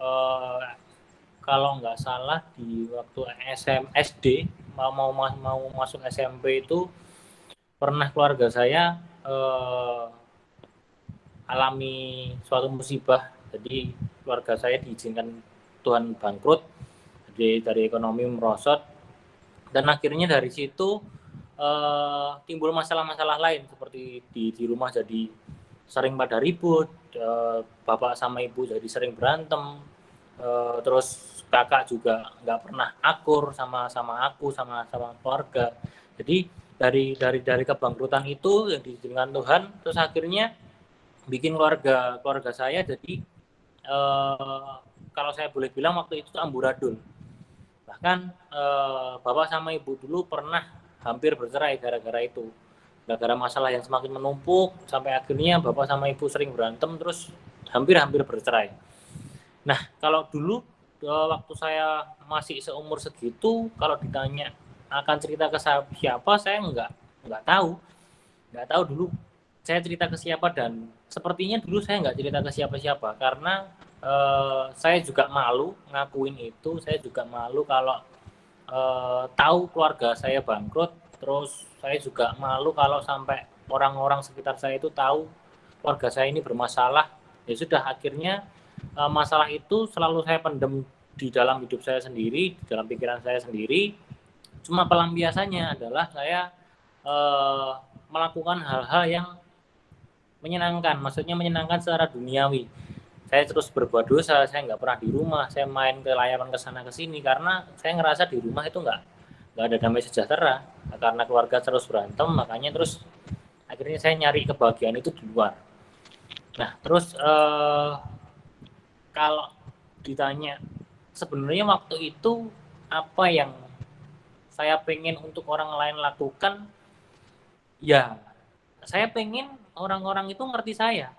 eh, kalau nggak salah di waktu SD mau masuk SMP itu pernah keluarga saya alami suatu musibah. Jadi keluarga saya diizinkan Tuhan bangkrut, jadi dari ekonomi merosot, dan akhirnya dari situ timbul masalah-masalah lain seperti di rumah jadi sering pada ribut, bapak sama ibu jadi sering berantem, terus kakak juga nggak pernah akur sama aku sama keluarga. Jadi dari kebangkrutan itu yang diizinkan Tuhan, terus akhirnya bikin keluarga saya jadi kalau saya boleh bilang waktu itu amburadul. Bahkan bapak sama ibu dulu pernah hampir bercerai gara-gara itu, gara-gara masalah yang semakin menumpuk sampai akhirnya bapak sama ibu sering berantem terus hampir bercerai. Nah kalau dulu waktu saya masih seumur segitu, kalau ditanya akan cerita ke siapa, saya nggak tahu dulu saya cerita ke siapa, dan sepertinya dulu saya nggak cerita ke siapa-siapa karena saya juga malu ngakuin itu. Saya juga malu kalau tahu keluarga saya bangkrut, terus saya juga malu kalau sampai orang-orang sekitar saya itu tahu keluarga saya ini bermasalah. Ya sudah, akhirnya masalah itu selalu saya pendem di dalam hidup saya sendiri, di dalam pikiran saya sendiri. Cuma pelampiasannya adalah saya melakukan hal-hal yang menyenangkan, maksudnya menyenangkan secara duniawi. Saya terus berbuat dosa, saya nggak pernah di rumah, saya main ke layapan ke sana ke sini karena saya ngerasa di rumah itu nggak ada damai sejahtera, karena keluarga terus berantem, makanya terus akhirnya saya nyari kebahagiaan itu di luar. Nah terus kalau ditanya sebenarnya waktu itu apa yang saya pengen untuk orang lain lakukan, ya saya pengen orang-orang itu ngerti saya.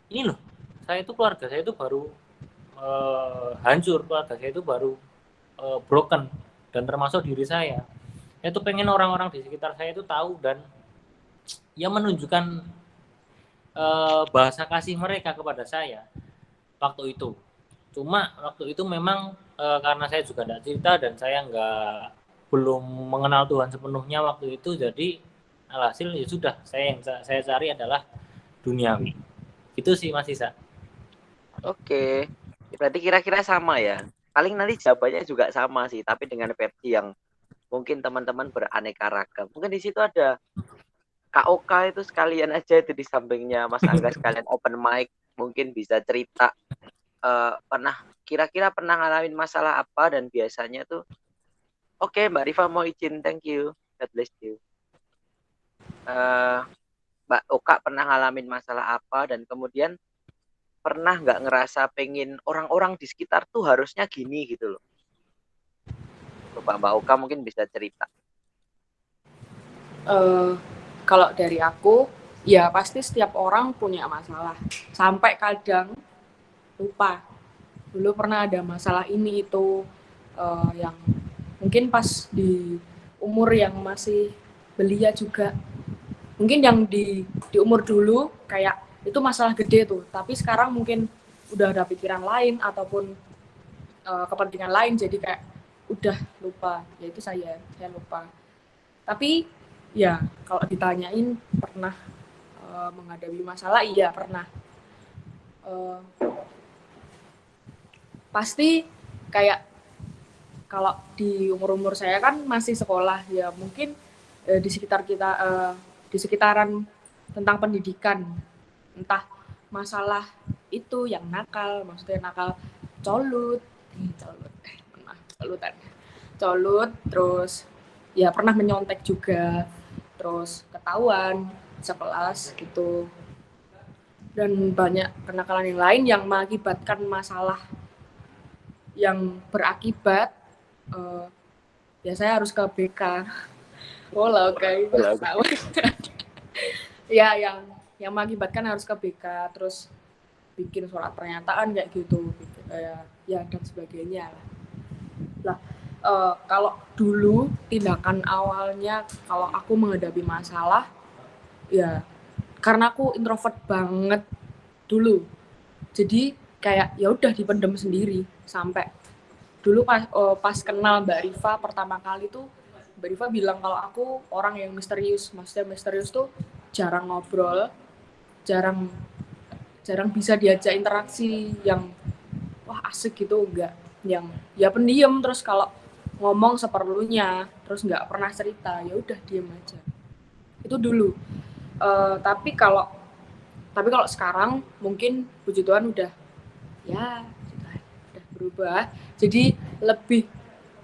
Ini loh, saya itu keluarga saya itu baru hancur, keluarga saya itu baru broken, dan termasuk diri saya. Saya itu pengen orang-orang di sekitar saya itu tahu dan ya menunjukkan bahasa kasih mereka kepada saya waktu itu. Cuma waktu itu memang karena saya juga tidak cerita dan saya belum mengenal Tuhan sepenuhnya waktu itu, jadi alhasil ya sudah, yang saya cari adalah duniawi. Itu sih Mas Isa. Oke, berarti kira-kira sama ya. Paling nanti jawabannya juga sama sih, tapi dengan versi yang mungkin teman-teman beraneka ragam. Mungkin di situ ada KOK itu sekalian aja itu di sampingnya Mas Angga sekalian open mic, mungkin bisa cerita kira-kira pernah ngalamin masalah apa, dan biasanya tuh oke, Mbak Riva mau izin, thank you, God bless you. Mbak Oka pernah ngalamin masalah apa, dan kemudian pernah nggak ngerasa pengen orang-orang di sekitar tuh harusnya gini gitu loh. Coba Mbak Oka mungkin bisa cerita. Kalau dari aku, ya pasti setiap orang punya masalah. Sampai kadang lupa. Dulu pernah ada masalah ini itu yang mungkin pas di umur yang masih belia juga. Mungkin yang di umur dulu kayak itu masalah gede tuh. Tapi sekarang mungkin udah ada pikiran lain ataupun kepentingan lain, jadi kayak udah lupa. Ya itu saya lupa. Tapi ya kalau ditanyain pernah menghadapi masalah, iya pernah. Pasti kayak kalau di umur-umur saya kan masih sekolah, ya mungkin di sekitar kita, di sekitaran tentang pendidikan, entah masalah itu yang nakal, maksudnya nakal colut, colutan, colut, terus ya pernah menyontek juga, terus ketahuan sekelas gitu, dan banyak kenakalan yang lain yang mengakibatkan masalah yang berakibat ya saya harus ke BK. Oh lah, oke. Ya, yang mengakibatkan harus ke BK, terus bikin surat pernyataan kayak gitu, ya dan sebagainya lah. Kalau dulu tindakan awalnya kalau aku menghadapi masalah, ya karena aku introvert banget dulu, jadi kayak ya udah dipendem sendiri sampai dulu pas kenal Mbak Rifa pertama kali tuh, Mbak Rifa bilang kalau aku orang yang misterius. Maksudnya misterius tuh jarang ngobrol, jarang bisa diajak interaksi yang wah asik gitu, enggak, yang ya pendiam, terus kalau ngomong seperlunya, terus nggak pernah cerita, ya udah diem aja. Itu dulu. Tapi kalau sekarang mungkin puji Tuhan udah berubah, jadi lebih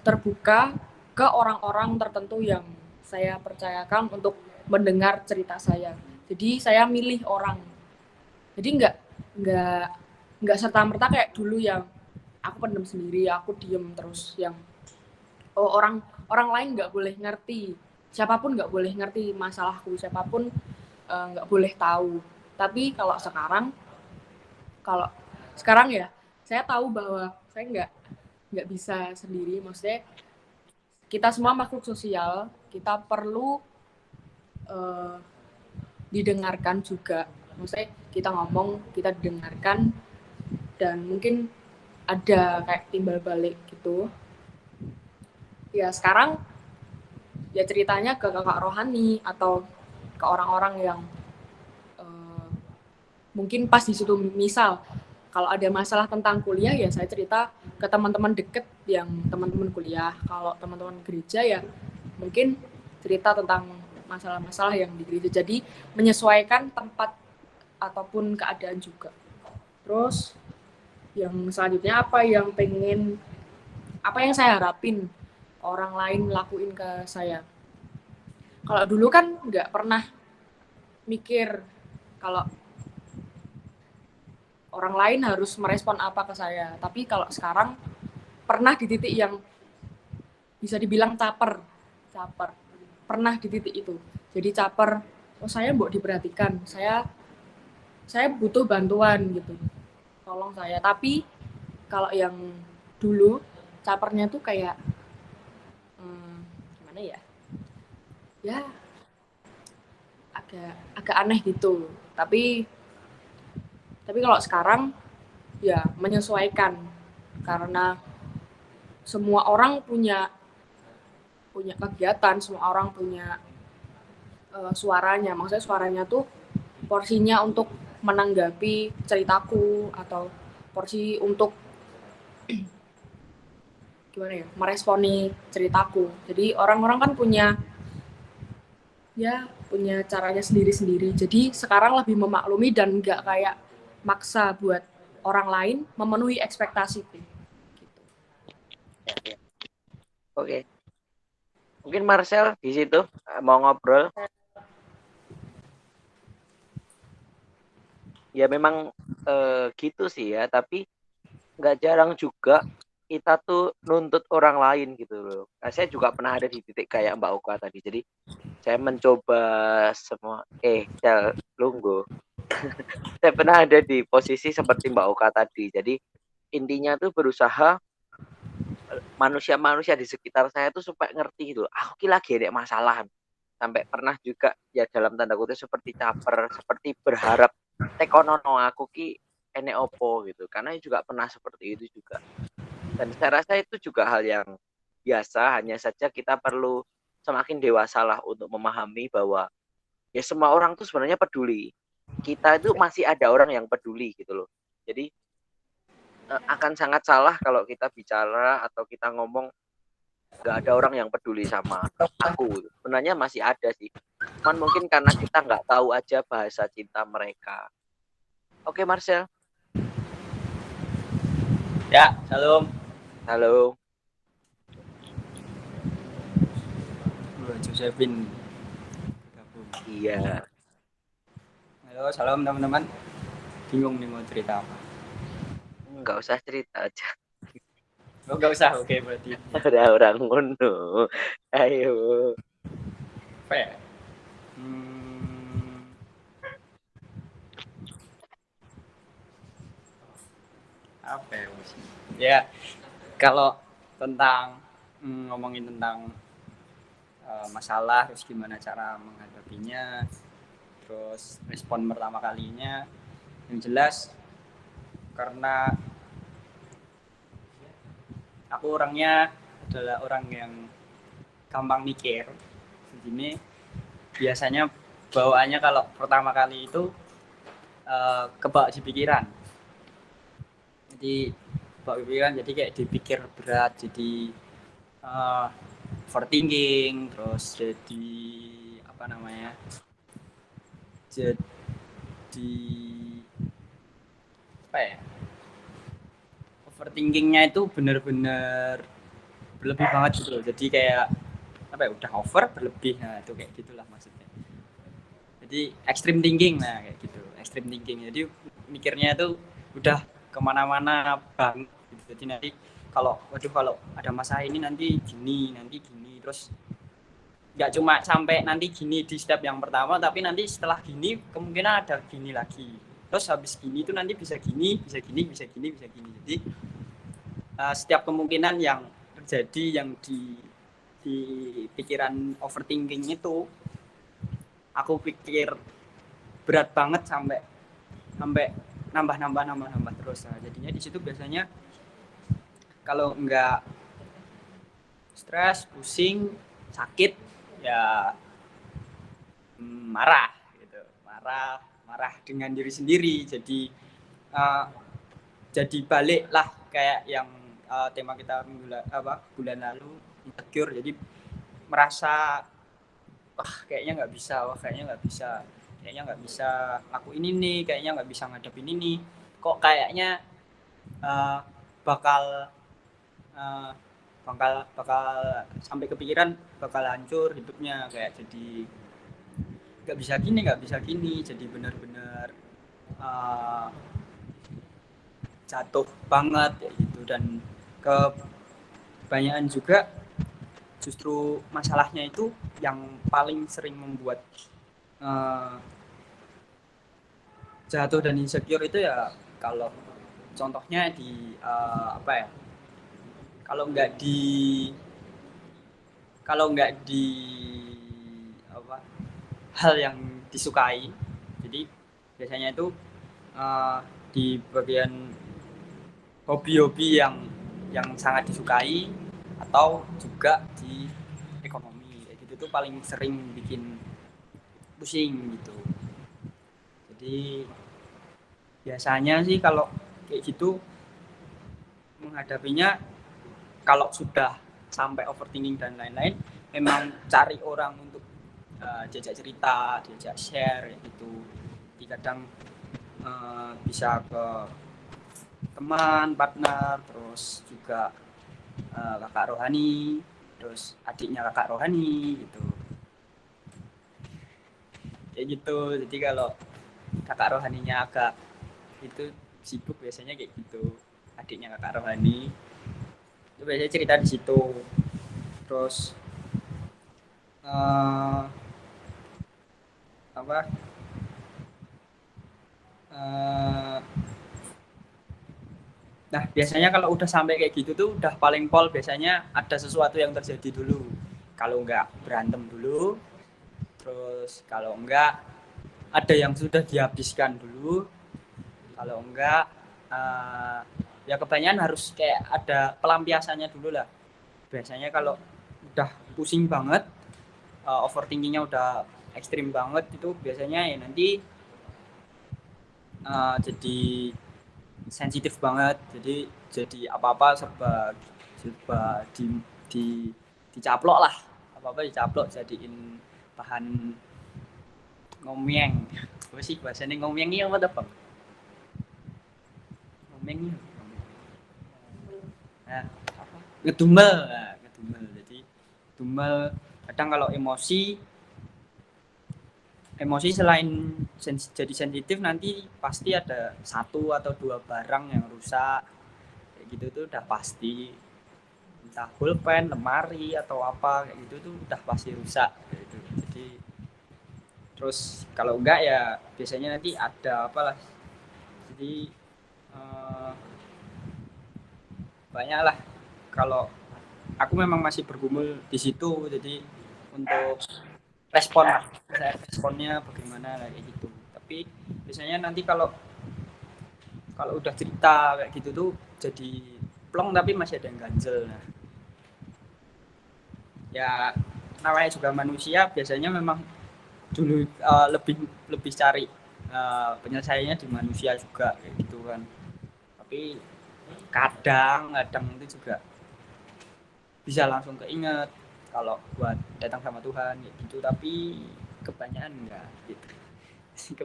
terbuka ke orang-orang tertentu yang saya percayakan untuk mendengar cerita saya. Jadi saya milih orang. Jadi nggak serta-merta kayak dulu yang aku pendem sendiri, aku diem terus, yang orang lain nggak boleh ngerti, siapapun nggak boleh ngerti masalahku, siapapun nggak boleh tahu. Tapi kalau sekarang ya saya tahu bahwa saya nggak bisa sendiri. Maksudnya kita semua makhluk sosial, kita perlu didengarkan juga. Maksudnya kita ngomong, kita didengarkan, dan mungkin ada kayak timbal balik gitu. Ya sekarang ya ceritanya ke kakak rohani atau ke orang-orang yang mungkin pas di situ. Misal kalau ada masalah tentang kuliah, ya saya cerita ke teman-teman deket yang teman-teman kuliah. Kalau teman-teman gereja ya mungkin cerita tentang masalah-masalah yang di gereja. Jadi menyesuaikan tempat ataupun keadaan juga. Terus yang selanjutnya apa yang saya harapin orang lain lakuin ke saya. Kalau dulu kan nggak pernah mikir kalau orang lain harus merespon apa ke saya. Tapi kalau sekarang pernah di titik yang bisa dibilang caper. Pernah di titik itu. Jadi caper, saya mau diperhatikan, saya butuh bantuan gitu, tolong saya. Tapi kalau yang dulu capernya tuh kayak gimana ya agak aneh gitu. Tapi kalau sekarang ya menyesuaikan, karena semua orang punya kegiatan, semua orang punya suaranya. Maksudnya suaranya tuh porsinya untuk menanggapi ceritaku, atau porsi untuk meresponi ceritaku. Jadi orang-orang kan punya caranya sendiri-sendiri. Jadi sekarang lebih memaklumi dan nggak kayak maksa buat orang lain memenuhi ekspektasiku. Gitu. Oke. Mungkin Marcel di situ mau ngobrol. Ya memang gitu sih ya, tapi nggak jarang juga kita tuh nuntut orang lain gitu loh. Nah, saya juga pernah ada di titik kayak Mbak Oka tadi. Jadi saya mencoba semua Lunggu. Saya pernah ada di posisi seperti Mbak Oka tadi. Jadi intinya tuh berusaha manusia-manusia di sekitar saya tuh supaya ngerti gitu. Aku lagi ada masalah. Sampai pernah juga ya dalam tanda kutip seperti caper, seperti berharap tekonono aku ki ene opo gitu. Karena juga pernah seperti itu juga. Dan saya rasa itu juga hal yang biasa, hanya saja kita perlu semakin dewasa lah untuk memahami bahwa ya semua orang tuh sebenarnya peduli. Kita itu masih ada orang yang peduli gitu loh. Jadi akan sangat salah kalau kita bicara atau kita ngomong nggak ada orang yang peduli sama aku. Sebenarnya masih ada sih, cuman mungkin karena kita nggak tahu aja bahasa cinta mereka. Oke Marcel. Ya, salam. Halo. Josephine. Iya. Halo, salam teman-teman. Bingung nih mau cerita apa? Nggak usah cerita aja. Oh, nggak usah, oke berarti. Ada orang ngono. Ayo. Apa ya? Apa ya? Ya, kalau tentang ngomongin tentang masalah, terus gimana cara menghadapinya, terus respon pertama kalinya, yang jelas karena aku orangnya adalah orang yang gampang mikir. Begini, biasanya bawaannya kalau pertama kali itu kebawa di pikiran. Jadi kebawa di pikiran, jadi kayak dipikir berat, jadi overthinking, terus jadi apa namanya? Jadi apa ya? Overthinkingnya itu benar-benar berlebih banget gitu loh. Jadi kayak apa ya, udah over berlebih, nah itu kayak gitulah maksudnya. Jadi extreme thinking, nah kayak gitu, extreme thinking. Jadi mikirnya itu udah kemana-mana bang gitu. Jadi nanti kalau ada masalah ini nanti gini, terus nggak cuma sampai nanti gini di step yang pertama, tapi nanti setelah gini kemungkinan ada gini lagi, terus habis gini itu nanti bisa gini. Jadi setiap kemungkinan yang terjadi yang di pikiran overthinking itu aku pikir berat banget sampai nambah terus. Nah, jadinya di situ biasanya kalau enggak stres, pusing, sakit ya marah gitu. Marah dengan diri sendiri. Jadi baliklah kayak yang tema kita bulan lalu, insecure. Jadi merasa kayaknya nggak bisa lakuin ini, kayaknya nggak bisa ngadepin ini, kok kayaknya bakal sampai kepikiran bakal hancur hidupnya, kayak jadi nggak bisa gini, jadi benar-benar jatuh banget ya gitu. Dan kebanyakan juga justru masalahnya itu yang paling sering membuat jatuh dan insecure itu ya, kalau contohnya di kalau nggak di hal yang disukai. Jadi biasanya itu di bagian hobi-hobi yang sangat disukai, atau juga di ekonomi kayak gitu tuh paling sering bikin pusing gitu. Jadi biasanya sih kalau kayak gitu menghadapinya, kalau sudah sampai overthinking dan lain-lain, memang cari orang untuk diajak cerita, diajak share gitu. Jadi kadang bisa ke teman, partner, terus juga kakak rohani, terus adiknya kakak rohani gitu. Kayak gitu. Jadi kalau kakak rohaninya agak itu sibuk, biasanya kayak gitu. Adiknya kakak rohani itu biasanya cerita di situ. Terus nah biasanya kalau udah sampai kayak gitu tuh udah paling pol, biasanya ada sesuatu yang terjadi dulu. Kalau enggak berantem dulu, terus kalau enggak ada yang sudah dihabiskan dulu, kalau enggak ya kebanyakan harus kayak ada pelampiasannya dulu lah. Biasanya kalau udah pusing banget, overthinkingnya udah ekstrim banget, itu biasanya ya nanti jadi sensitif banget. Jadi apa-apa serba dicaplok lah, apa dicaplok jadiin bahan ngomeng. Apa sih bahasanya ngomeng ini apa tuh Bang? Ngomeng ini. Nah, apa? Ngedumel. Nah, ngedumel. Jadi dumel kadang kalau emosi selain jadi sensitif nanti pasti ada 1 atau 2 barang yang rusak. Kayak gitu tuh udah pasti. Entah pulpen, lemari atau apa kayak gitu tuh udah pasti rusak gitu. Jadi terus kalau enggak ya biasanya nanti ada apalah. Jadi banyak lah kalau aku memang masih bergumul di situ, jadi untuk responnya bagaimana kayak gitu. Tapi biasanya nanti kalau udah cerita kayak gitu tuh jadi plong tapi masih ada yang ganjel. Nah, ya namanya juga manusia biasanya memang dulu lebih cari penyelesaiannya di manusia juga kayak gitu kan. Tapi kadang itu juga bisa langsung keinget kalau buat datang sama Tuhan kayak gitu, tapi kebanyakan enggak gitu.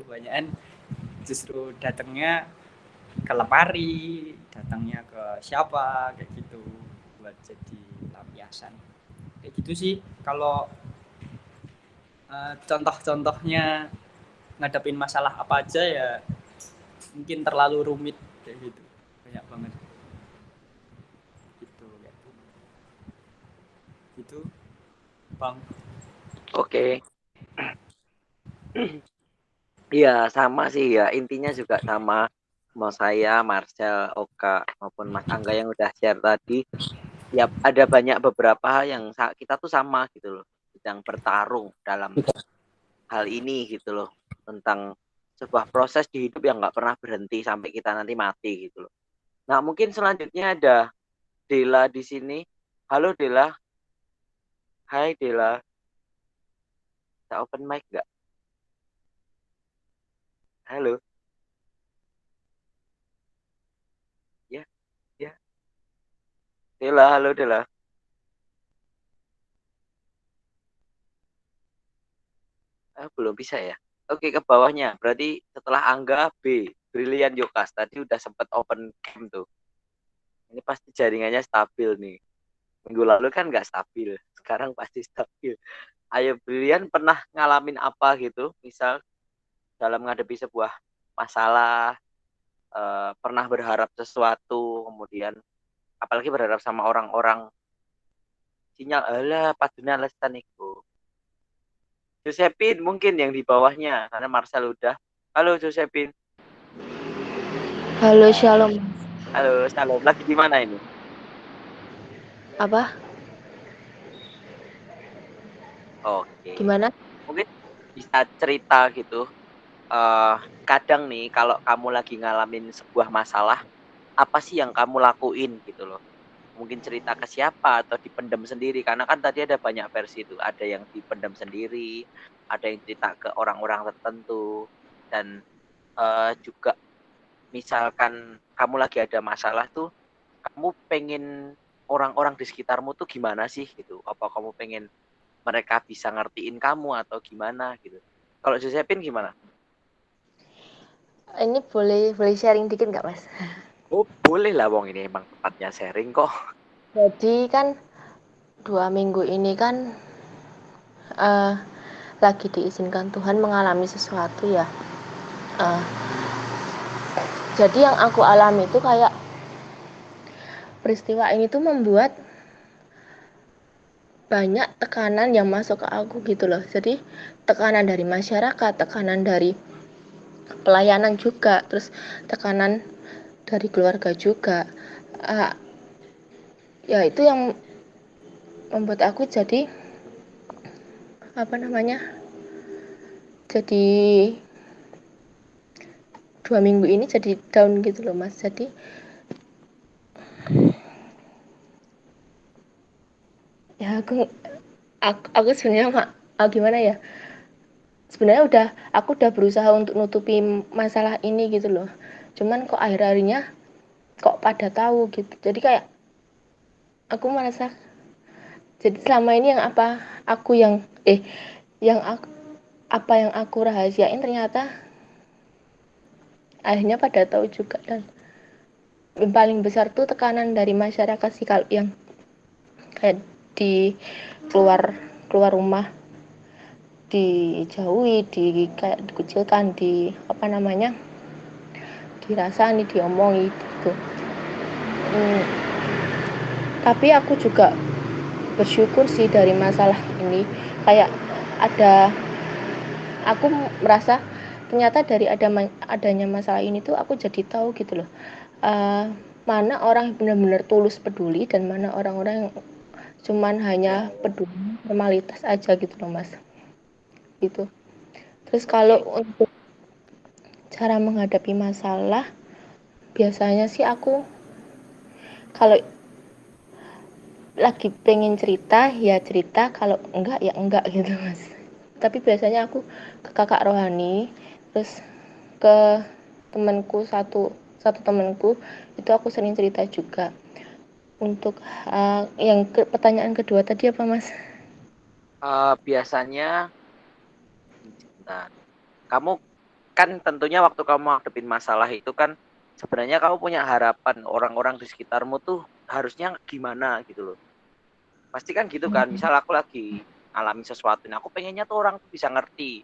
Kebanyakan justru datangnya ke lemari, datangnya ke siapa kayak gitu buat jadi lampiasan kayak gitu sih. Kalau contoh-contohnya ngadepin masalah apa aja ya mungkin terlalu rumit kayak gitu, banyak banget gitu Bang. Oke. Iya, sama sih ya. Intinya juga sama. Mau saya, Marcel, Oka, maupun Mas Angga yang udah share tadi. Ya, ada banyak beberapa hal yang kita tuh sama gitu loh. Sedang bertarung dalam hal ini gitu loh. Tentang sebuah proses di hidup yang nggak pernah berhenti sampai kita nanti mati gitu loh. Nah, mungkin selanjutnya ada Dela di sini. Halo Dela. Hai Dela. Bisa open mic nggak? Halo. Ya, ya. Dela, halo Dela. Belum bisa ya. Oke, ke bawahnya. Berarti setelah Angga B, Brilian Yokas. Tadi udah sempat open cam tuh. Ini pasti jaringannya stabil nih. Minggu lalu kan nggak stabil. Sekarang pasti stabil. Ayo, Brilian pernah ngalamin apa gitu? Misal dalam menghadapi sebuah masalah, pernah berharap sesuatu, kemudian apalagi berharap sama orang-orang, sinyal, alah, padunya lestan itu. Josephine mungkin yang di bawahnya, karena Marcel udah. Halo Josephine. Halo, Shalom. Halo, Shalom. Lagi di mana ini? Apa? Oke. Gimana? Mungkin bisa cerita gitu. Kadang nih kalau kamu lagi ngalamin sebuah masalah, apa sih yang kamu lakuin gitu loh? Mungkin cerita ke siapa atau dipendam sendiri, karena kan tadi ada banyak versi itu. Ada yang dipendam sendiri, ada yang cerita ke orang-orang tertentu, dan juga misalkan kamu lagi ada masalah tuh, kamu pengen orang-orang di sekitarmu tuh gimana sih gitu? Apa kamu pengen mereka bisa ngertiin kamu atau gimana gitu? Kalau Josephine gimana? Ini boleh sharing dikit nggak, Mas? Oh, boleh lah, wong ini emang tempatnya sharing kok. Jadi kan 2 minggu ini kan lagi diizinkan Tuhan mengalami sesuatu ya. Jadi yang aku alami itu kayak peristiwa ini tuh membuat banyak tekanan yang masuk ke aku gitu loh. Jadi tekanan dari masyarakat, tekanan dari pelayanan juga, terus tekanan dari keluarga juga. Ya itu yang membuat aku jadi jadi 2 minggu ini jadi down gitu loh, Mas. Jadi ya aku sebenarnya gimana ya, sebenarnya aku udah berusaha untuk nutupi masalah ini gitu loh, cuman kok akhir-akhirnya kok pada tahu gitu. Jadi kayak aku merasa Jadi selama ini yang apa yang aku rahasiain ternyata akhirnya pada tahu juga. Dan yang paling besar tuh tekanan dari masyarakat sih, kalau yang kayak di keluar keluar rumah dijauhi, kayak dikucilkan, apa namanya, dirasani, diomongi gitu. Tapi aku juga bersyukur sih dari masalah ini, kayak aku merasa ternyata dari adanya masalah ini tuh aku jadi tahu gitu loh, mana orang yang benar-benar tulus peduli dan mana orang-orang yang cuman hanya peduli formalitas aja gitu loh Mas, gitu. Terus kalau untuk cara menghadapi masalah, biasanya sih aku kalau lagi pengen cerita ya cerita, kalau enggak ya enggak gitu Mas. Tapi biasanya aku ke kakak rohani, terus ke temanku, satu temanku itu aku sering cerita juga. Untuk pertanyaan kedua tadi apa Mas? Biasanya, nah, kamu kan tentunya waktu kamu ngadepin masalah itu kan sebenarnya kamu punya harapan orang-orang di sekitarmu tuh harusnya gimana gitu loh. Pasti kan gitu kan. Misal aku lagi alami sesuatu, nah aku pengennya tuh orang tuh bisa ngerti.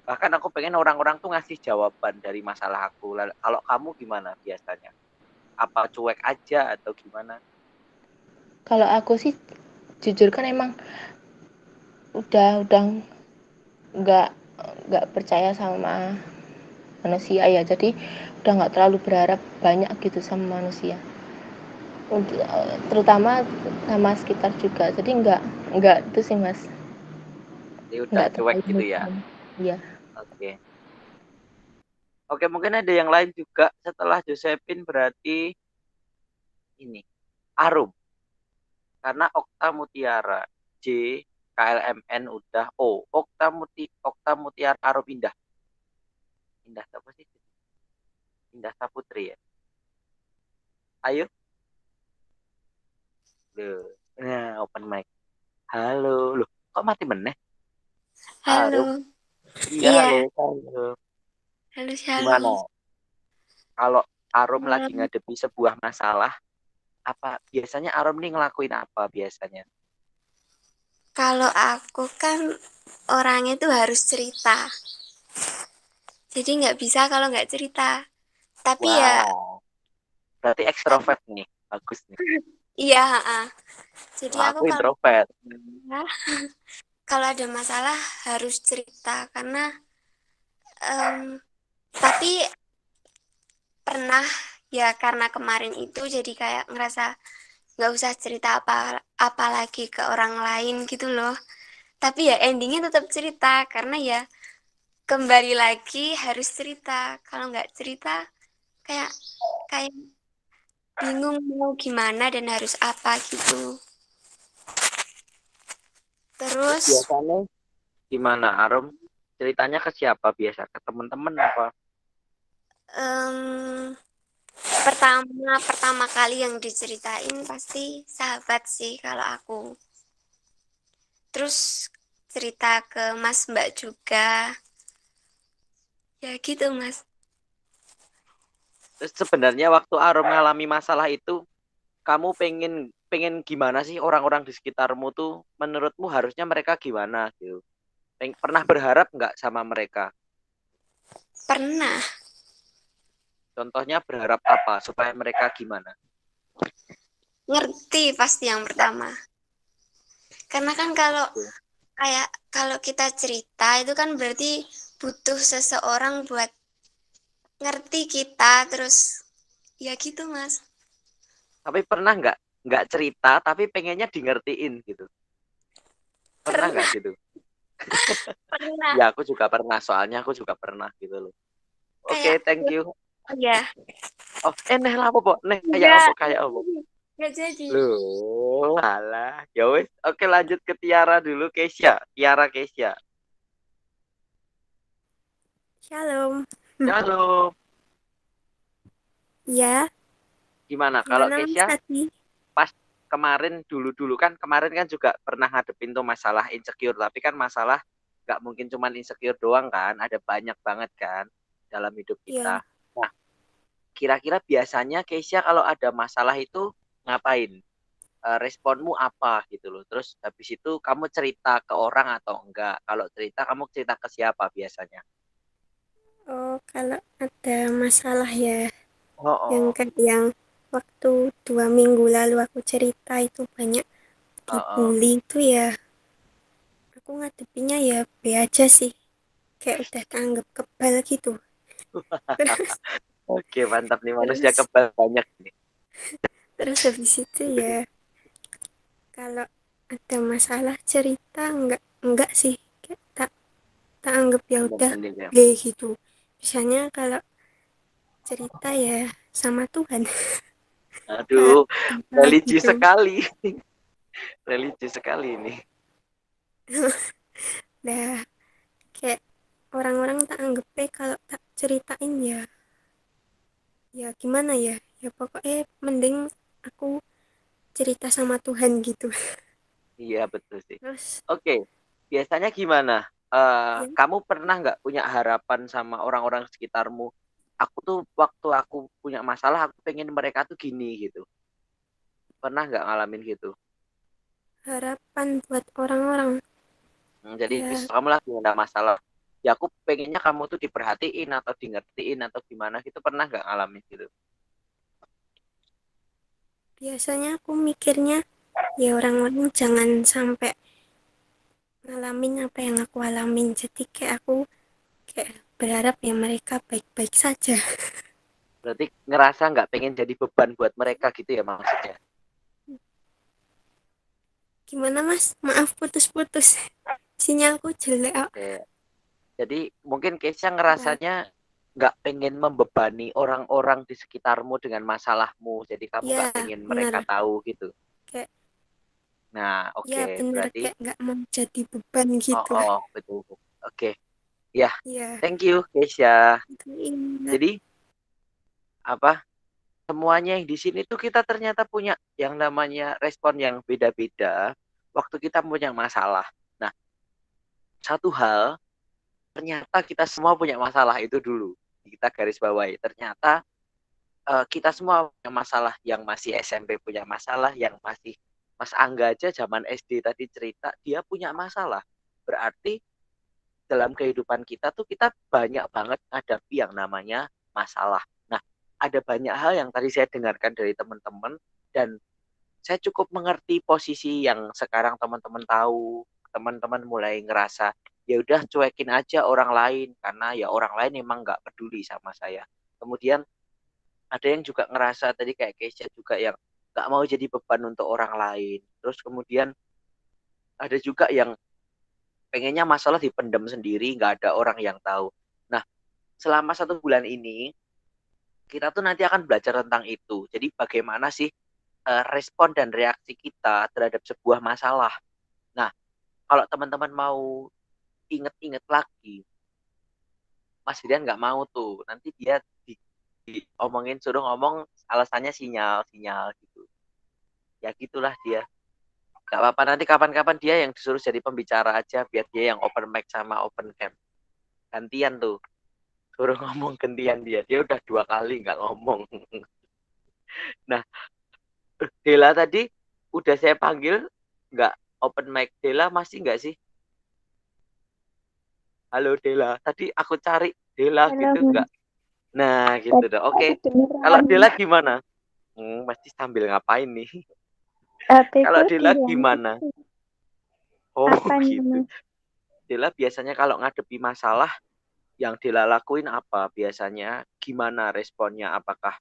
Bahkan aku pengen orang-orang tuh ngasih jawaban dari masalah aku. Kalau kamu gimana biasanya? Apa cuek aja atau gimana? Kalau aku sih jujur kan emang udah nggak nggak percaya sama manusia ya, jadi udah nggak terlalu berharap banyak gitu sama manusia, terutama sama sekitar juga, jadi nggak itu sih Mas, Jadi udah nggak cuek terlalu gitu ya. mikirin. Iya. Oke. Oke, mungkin ada yang lain juga setelah Josephine, berarti ini Arum. Karena Okta Mutiara, J, KLMN udah, O, Okta Mutiara Arum Indah. Indah apa sih? Indah Saputri ya. Ayo. Loh. Nah, open mic. Halo. Loh, kok mati meneh? Arum. Halo, Iya, halo. iya, Halo. halo Gimana? Shalom. Kalau Arum lagi Em, ngadepi sebuah masalah, apa biasanya Arum nih ngelakuin apa biasanya? Kalau aku kan orangnya tuh harus cerita, jadi nggak bisa kalau nggak cerita. Tapi ya, Wow. Berarti tapi ekstrovert nih. Bagus nih. iya, jadi Kalau aku aku introvert. kalau ada masalah harus cerita karena tapi pernah ya karena kemarin itu jadi kayak ngerasa nggak usah cerita apa lagi ke orang lain gitu loh. Tapi ya endingnya tetap cerita karena ya kembali lagi harus cerita. Kalau nggak cerita kayak kayak bingung mau gimana dan harus apa gitu. Terus Terus biasanya gimana Arum? Ceritanya ke siapa biasa? Ke teman-teman apa? em, pertama pertama kali yang diceritain pasti sahabat sih kalau aku. Terus cerita ke Mas Mbak juga. Ya gitu Mas. Terus sebenarnya waktu Arum mengalami masalah itu, kamu pengen pengen gimana sih orang-orang di sekitarmu tuh? Menurutmu harusnya mereka gimana gitu? Pernah berharap nggak sama mereka? Pernah Contohnya berharap apa supaya mereka gimana? ngerti pasti yang pertama. Karena kan kalau kita cerita itu kan berarti butuh seseorang buat ngerti kita terus ya gitu Mas. Tapi pernah nggak cerita tapi pengennya di ngertiin gitu? Pernah nggak Pernah, gitu? pernah. Ya aku juga pernah, soalnya aku juga pernah gitu loh. Oke, Kayak thank you. ya Oh, neh lah apa, Pok? Neh kayak apa, enggak kayak apa? enggak jadi. Loh, alah. Ya wes, oke lanjut ke Tiara dulu, Keisha. Tiara Keisha. Shalom. Halo. Ya, Gimana kalau gimana Mas Keisha? tadi? Pas kemarin dulu kan juga pernah ngadepin tuh masalah insecure, tapi kan masalah nggak mungkin cuman insecure doang kan, ada banyak banget kan dalam hidup kita. Iya. Nah, kira-kira biasanya Keisha kalau ada masalah itu ngapain? Responmu apa gitu loh. Terus habis itu kamu cerita ke orang atau enggak? Kalau cerita, kamu cerita ke siapa biasanya? Oh, kalau ada masalah ya, Oh, oh, yang waktu 2 minggu lalu aku cerita itu banyak oh, oh. dibully itu ya, aku ngadepinnya ya be aja sih, kayak udah tanggap kebal gitu. Terus Oke, mantap nih, manusia terus kebal banyak nih. terus habis itu ya, kalau ada masalah cerita enggak sih, kayak tak anggap ya udah Bener-bener ya. be gitu. Biasanya kalau cerita ya sama Tuhan. Kak, Aduh, doa religi gitu. sekali. Religi sekali ini. Dah kayak orang-orang tak anggap kalau tak ceritain ya, ya gimana ya, ya pokoknya mending aku cerita sama Tuhan gitu. Iya, betul sih. Terus Oke, biasanya gimana? ya, Kamu pernah nggak punya harapan sama orang-orang sekitarmu? Aku tuh waktu aku punya masalah, aku pengen mereka tuh gini gitu. Pernah nggak ngalamin gitu? harapan buat orang-orang Jadi ya, misal kamu lagi ada masalah, ya aku pengennya kamu tuh diperhatiin atau di ngertiin atau gimana gitu. Pernah nggak ngalamin gitu? biasanya aku mikirnya ya orang-orang jangan sampai ngalamin apa yang aku alamin, jadi kayak aku kayak berharap ya mereka baik-baik saja. Berarti ngerasa nggak pengen jadi beban buat mereka gitu ya maksudnya? Gimana mas, maaf putus-putus, sinyalku jelek. Oke. Jadi mungkin Keisha Ya, ngerasanya nggak pengen membebani orang-orang di sekitarmu dengan masalahmu. Jadi kamu ya nggak pengen bener, mereka tahu gitu. kayak Nah, ya oke. bener Berarti, kayak nggak mau jadi beban oh, gitu. oh, betul. Oke. Ya, Ya thank you, Keisha. itu ingat. Jadi, apa? Semuanya yang di sini tuh kita ternyata punya yang namanya respon yang beda-beda waktu kita punya masalah. Nah, satu hal, ternyata kita semua punya masalah itu dulu. Kita garis bawahi. Ternyata kita semua punya masalah, yang masih SMP punya masalah, yang masih Mas Angga aja zaman SD tadi cerita dia punya masalah. Berarti dalam kehidupan kita tuh kita banyak banget ngadepi yang namanya masalah. Nah, ada banyak hal yang tadi saya dengarkan dari teman-teman dan saya cukup mengerti posisi yang sekarang teman-teman tahu. Teman-teman mulai ngerasa ya udah cuekin aja orang lain karena ya orang lain emang nggak peduli sama saya. Kemudian ada yang juga ngerasa tadi kayak Keisha juga yang nggak mau jadi beban untuk orang lain. Terus kemudian ada juga yang pengennya masalah dipendam sendiri, nggak ada orang yang tahu. Nah, selama 1 bulan ini kita tuh nanti akan belajar tentang itu. Jadi bagaimana sih respon dan reaksi kita terhadap sebuah masalah. Nah, kalau teman-teman mau inget-inget lagi, Mas Rian nggak mau tuh. Nanti dia diomongin, suruh ngomong alasannya sinyal gitu. Ya gitulah dia. Gak apa-apa, nanti kapan-kapan dia yang disuruh jadi pembicara aja, biar dia yang open mic sama open cam. Gantian tuh, suruh ngomong gantian dia. Dia udah 2 kali nggak ngomong. Nah, Dela tadi udah saya panggil, nggak open mic. Dela masih nggak sih? Halo Dela, tadi aku cari Dela Halo, gitu nggak? Nah gitu Mas. dong. Aku Oke, kalau beneran. Dela gimana? Pasti sambil ngapain nih? HP-ku Kalau Dela diangkat. gimana? Oh Apanya, gitu. Mas? Dela biasanya kalau ngadepi masalah, yang Dela lakuin apa biasanya? Gimana responnya? Apakah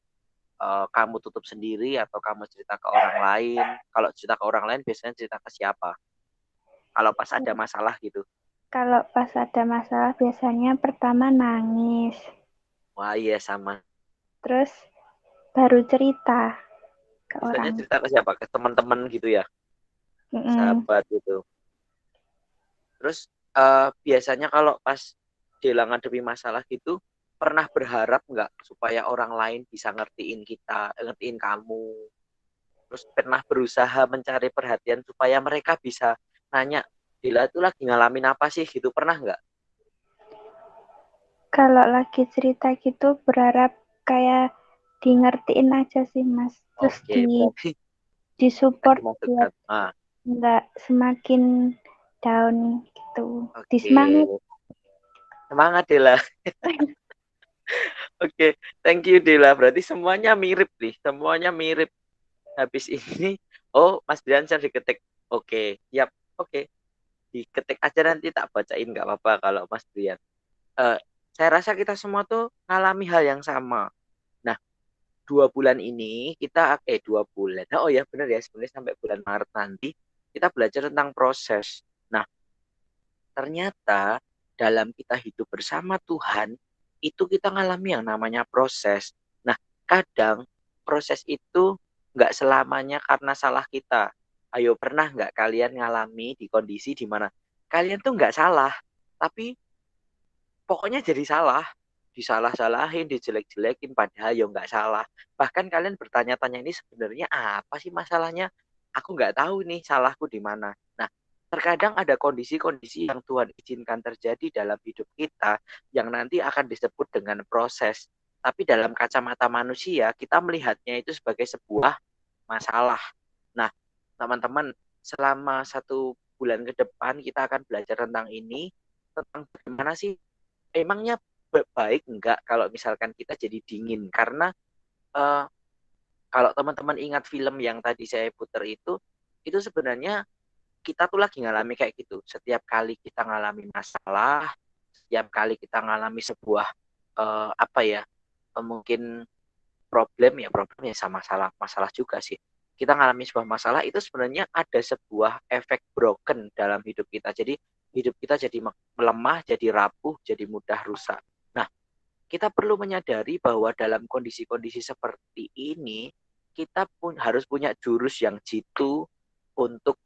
kamu tutup sendiri atau kamu cerita ke orang lain? Kalau cerita ke orang lain biasanya cerita ke siapa? Kalau pas ada masalah gitu. Kalau pas ada masalah biasanya pertama nangis, Wah iya sama. terus baru cerita ke Biasanya orang. cerita ke siapa? Ke teman-teman gitu ya, Mm-mm. sahabat gitu. Terus biasanya kalau pas Dela ngadepi masalah gitu, pernah berharap nggak supaya orang lain bisa ngertiin kita, ngertiin kamu? terus pernah berusaha mencari perhatian supaya mereka bisa nanya, Dila itu lagi ngalamin apa sih gitu, pernah nggak? Kalau lagi cerita gitu berharap kayak di ngertiin aja sih Mas. Terus Oke, berarti disupport kasih buat masukan. nggak semakin down gitu. Oke, Disemangat. semangat Dila. Oke, thank you Dila. Berarti semuanya mirip nih, semuanya mirip. Habis ini, oh Mas Briansyah diketik. Oke, siap. Oke, diketik aja nanti tak bacain nggak apa-apa kalau Mas Brian. Saya rasa kita semua tuh ngalami hal yang sama. Nah, 2 bulan ini kita 2 bulan. Oh ya benar ya, sebenarnya sampai bulan Maret nanti kita belajar tentang proses. Nah, ternyata dalam kita hidup bersama Tuhan itu kita ngalami yang namanya proses. Nah, kadang proses itu nggak selamanya karena salah kita. Ayo, pernah nggak kalian ngalami di kondisi di mana kalian tuh nggak salah, tapi pokoknya jadi salah, disalah-salahin, dijelek-jelekin, padahal ya nggak salah. Bahkan kalian bertanya-tanya, ini sebenarnya apa sih masalahnya? Aku nggak tahu nih salahku di mana. Nah, terkadang ada kondisi-kondisi yang Tuhan izinkan terjadi dalam hidup kita yang nanti akan disebut dengan proses. Tapi dalam kacamata manusia, kita melihatnya itu sebagai sebuah masalah. Nah, teman-teman, selama 1 bulan ke depan kita akan belajar tentang ini, tentang bagaimana sih emangnya baik enggak kalau misalkan kita jadi dingin, karena uh, kalau teman-teman ingat film yang tadi saya putar itu sebenarnya kita tuh lagi ngalami kayak gitu. Setiap kali kita ngalami masalah, setiap kali kita ngalami sebuah apa ya, mungkin problem ya sama masalah juga sih. Kita ngalami sebuah masalah itu sebenarnya ada sebuah efek broken dalam hidup kita. Jadi hidup kita jadi melemah, jadi rapuh, jadi mudah rusak. Nah, kita perlu menyadari bahwa dalam kondisi-kondisi seperti ini kita harus punya jurus yang jitu untuk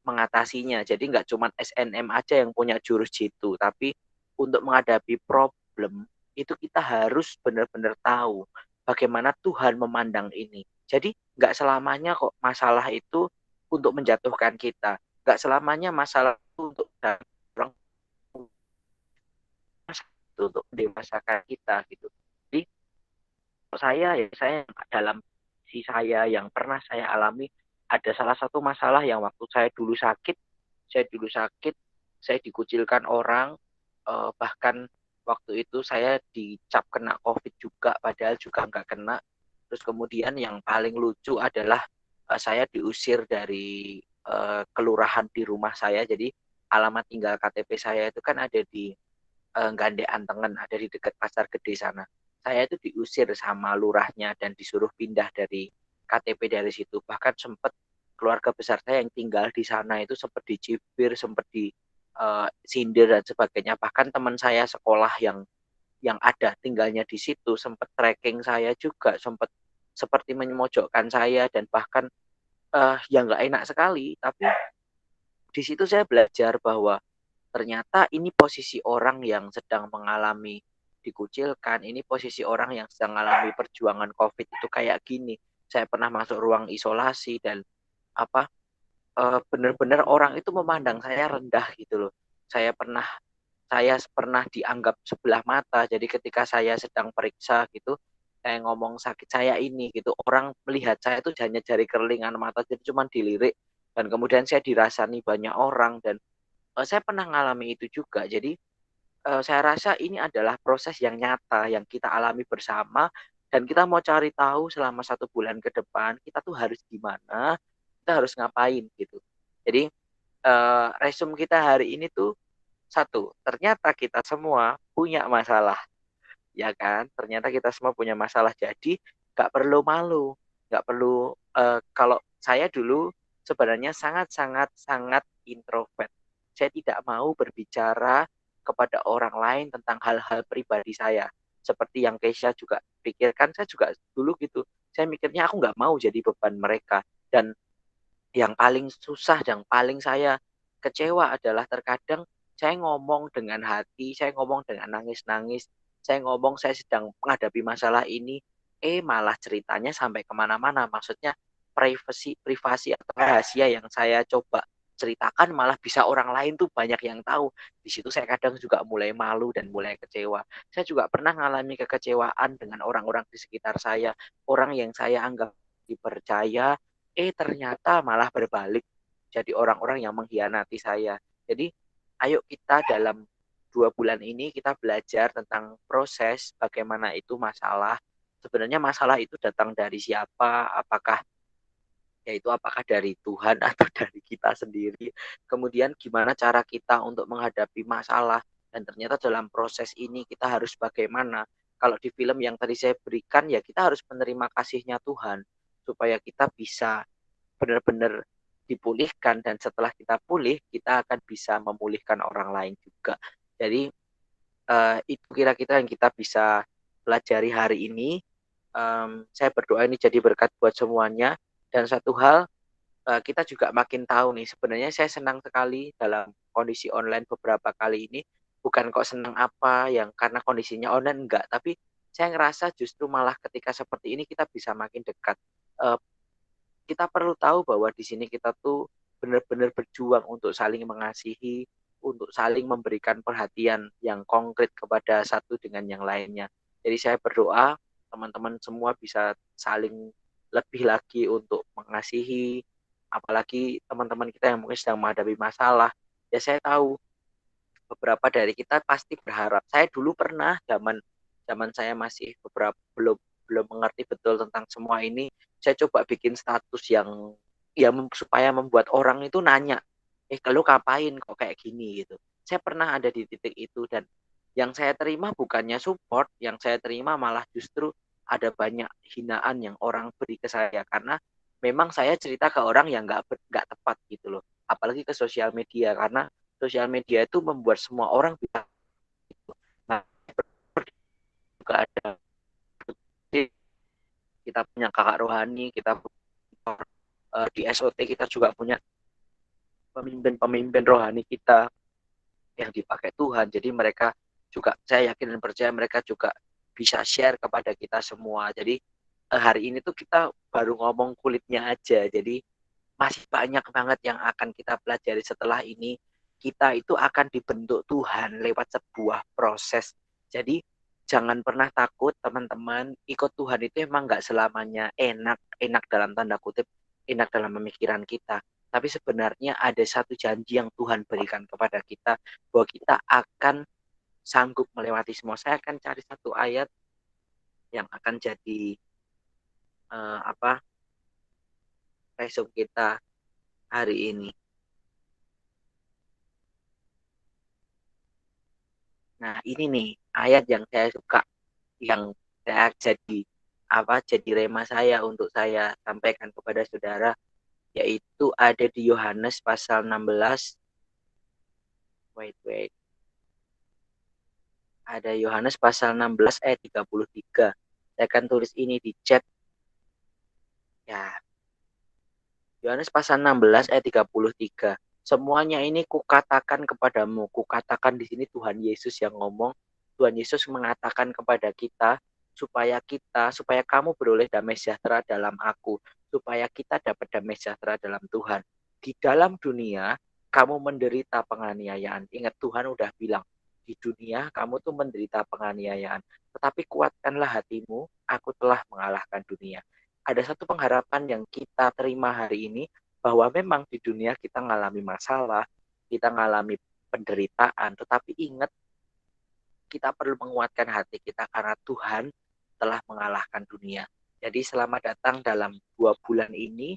mengatasinya. Jadi nggak cuma SNM aja yang punya jurus jitu, tapi untuk menghadapi problem itu kita harus benar-benar tahu bagaimana Tuhan memandang ini. Jadi nggak selamanya kok masalah itu untuk menjatuhkan kita. Nggak selamanya masalah itu untuk orang untuk mendewasakan kita gitu. Jadi saya dalam si saya yang pernah saya alami, ada salah satu masalah yang waktu saya dulu sakit, saya dikucilkan orang, bahkan waktu itu saya dicap kena COVID juga, padahal juga nggak kena. Terus kemudian yang paling lucu adalah saya diusir dari kelurahan di rumah saya. Jadi alamat tinggal KTP saya itu kan ada di Gandean Tengen, ada di dekat Pasar Gede sana. Saya itu diusir sama lurahnya dan disuruh pindah dari KTP dari situ. Bahkan sempat keluarga besar saya yang tinggal di sana itu sempat dicibir, sempat di sindir dan sebagainya. Bahkan teman saya sekolah yang ada tinggalnya di situ sempat tracking saya juga, sempat seperti memojokkan saya, dan bahkan yang nggak enak sekali. Tapi di situ saya belajar bahwa ternyata ini posisi orang yang sedang mengalami dikucilkan, ini posisi orang yang sedang mengalami perjuangan COVID itu kayak gini. Saya pernah masuk ruang isolasi dan benar-benar orang itu memandang saya rendah gitu loh. Saya pernah dianggap sebelah mata. Jadi ketika saya sedang periksa gitu, saya ngomong sakit saya ini gitu, orang melihat saya itu hanya jari kerlingan mata, jadi cuma dilirik, dan kemudian saya dirasani banyak orang. Dan saya pernah ngalami itu juga. Jadi saya rasa ini adalah proses yang nyata yang kita alami bersama, dan kita mau cari tahu selama 1 bulan ke depan kita tuh harus gimana, kita harus ngapain gitu. Jadi resume kita hari ini tuh satu, ternyata kita semua punya masalah, ya kan? Ternyata kita semua punya masalah, jadi nggak perlu malu, nggak perlu. Kalau saya dulu sebenarnya sangat introvert. Saya tidak mau berbicara kepada orang lain tentang hal-hal pribadi saya. Seperti yang Keisha juga pikirkan, saya juga dulu gitu. Saya mikirnya aku nggak mau jadi beban mereka. Dan yang paling susah, yang paling saya kecewa adalah terkadang saya ngomong dengan hati, saya ngomong dengan nangis-nangis, saya ngomong saya sedang menghadapi masalah ini, malah ceritanya sampai kemana-mana. Maksudnya privasi atau rahasia yang saya coba ceritakan malah bisa orang lain tuh banyak yang tahu. Di situ saya kadang juga mulai malu dan mulai kecewa. Saya juga pernah mengalami kekecewaan dengan orang-orang di sekitar saya, orang yang saya anggap dipercaya, ternyata malah berbalik jadi orang-orang yang mengkhianati saya. Jadi ayo kita dalam 2 bulan ini kita belajar tentang proses bagaimana itu masalah. Sebenarnya masalah itu datang dari siapa, apakah dari Tuhan atau dari kita sendiri. Kemudian gimana cara kita untuk menghadapi masalah, dan ternyata dalam proses ini kita harus bagaimana. Kalau di film yang tadi saya berikan, ya kita harus menerima kasihnya Tuhan supaya kita bisa benar-benar dipulihkan, dan setelah kita pulih kita akan bisa memulihkan orang lain juga. Jadi itu kira-kira yang kita bisa pelajari hari ini. Saya berdoa ini jadi berkat buat semuanya. Dan satu hal, kita juga makin tahu nih, sebenarnya saya senang sekali dalam kondisi online beberapa kali ini. Bukan kok senang apa yang karena kondisinya online, enggak, tapi saya ngerasa justru malah ketika seperti ini kita bisa makin dekat. Kita perlu tahu bahwa di sini kita tuh benar-benar berjuang untuk saling mengasihi, untuk saling memberikan perhatian yang konkret kepada satu dengan yang lainnya. Jadi saya berdoa teman-teman semua bisa saling lebih lagi untuk mengasihi, apalagi teman-teman kita yang mungkin sedang menghadapi masalah. Ya saya tahu beberapa dari kita pasti berharap. Saya dulu pernah zaman saya masih belum mengerti betul tentang semua ini, saya coba bikin status yang supaya membuat orang itu nanya, kalau ngapain kok kayak gini gitu. Saya pernah ada di titik itu, dan yang saya terima bukannya support, yang saya terima malah justru ada banyak hinaan yang orang beri ke saya karena memang saya cerita ke orang yang nggak tepat gitu loh, apalagi ke sosial media, karena sosial media itu membuat semua orang bisa. Nah, juga ada kita punya kakak rohani, kita di SOT kita juga punya pemimpin rohani kita yang dipakai Tuhan. Jadi mereka juga, saya yakin dan percaya mereka juga bisa share kepada kita semua. Jadi hari ini tuh kita baru ngomong kulitnya aja. Jadi masih banyak banget yang akan kita pelajari setelah ini. Kita itu akan dibentuk Tuhan lewat sebuah proses. Jadi jangan pernah takut teman-teman. Ikut Tuhan itu emang nggak selamanya enak dalam tanda kutip, enak dalam pemikiran kita. Tapi sebenarnya ada satu janji yang Tuhan berikan kepada kita, bahwa kita akan sanggup melewati semua. Saya akan cari satu ayat yang akan jadi resum kita hari ini. Nah, ini nih ayat yang saya suka, yang saya jadi rema saya untuk saya sampaikan kepada saudara, yaitu ada di Yohanes pasal 16. Ada Yohanes pasal 16 ayat 33. Saya akan tulis ini di chat. Ya. Yohanes pasal 16 ayat 33. Semuanya ini kukatakan kepadamu. Kukatakan di sini Tuhan Yesus yang ngomong. Tuhan Yesus mengatakan kepada kita supaya kamu beroleh damai sejahtera dalam aku, supaya kita dapat damai sejahtera dalam Tuhan. Di dalam dunia kamu menderita penganiayaan. Ingat, Tuhan udah bilang, di dunia kamu tuh menderita penganiayaan, tetapi kuatkanlah hatimu, aku telah mengalahkan dunia. Ada satu pengharapan yang kita terima hari ini, bahwa memang di dunia kita mengalami masalah, kita mengalami penderitaan, tetapi ingat, kita perlu menguatkan hati kita karena Tuhan telah mengalahkan dunia. Jadi selamat datang dalam 2 bulan ini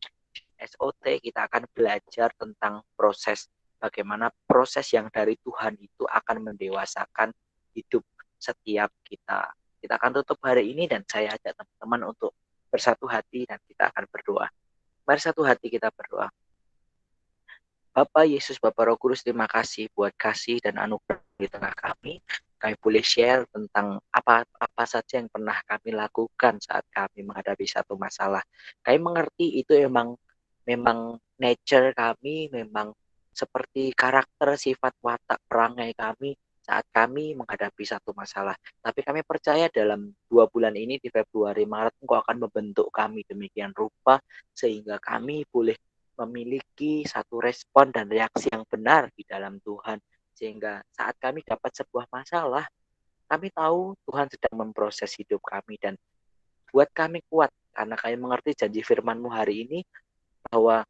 SOT. Kita akan belajar tentang proses, bagaimana proses yang dari Tuhan itu akan mendewasakan hidup setiap kita. Kita akan tutup hari ini dan saya ajak teman-teman untuk bersatu hati dan kita akan berdoa. Mari satu hati kita berdoa. Bapak Yesus, Bapak Roh Kudus, terima kasih buat kasih dan anugerah di tengah kami. Kami boleh share tentang apa saja yang pernah kami lakukan saat kami menghadapi satu masalah. Kami mengerti itu memang nature kami, memang seperti karakter, sifat, watak, perangai kami. saat kami menghadapi satu masalah. Tapi kami percaya dalam 2 bulan ini di Februari, Maret, Engkau akan membentuk kami demikian rupa sehingga kami boleh memiliki satu respon dan reaksi yang benar di dalam Tuhan. Sehingga saat kami dapat sebuah masalah, kami tahu Tuhan sedang memproses hidup kami dan buat kami kuat karena kami mengerti janji firman-Mu hari ini bahwa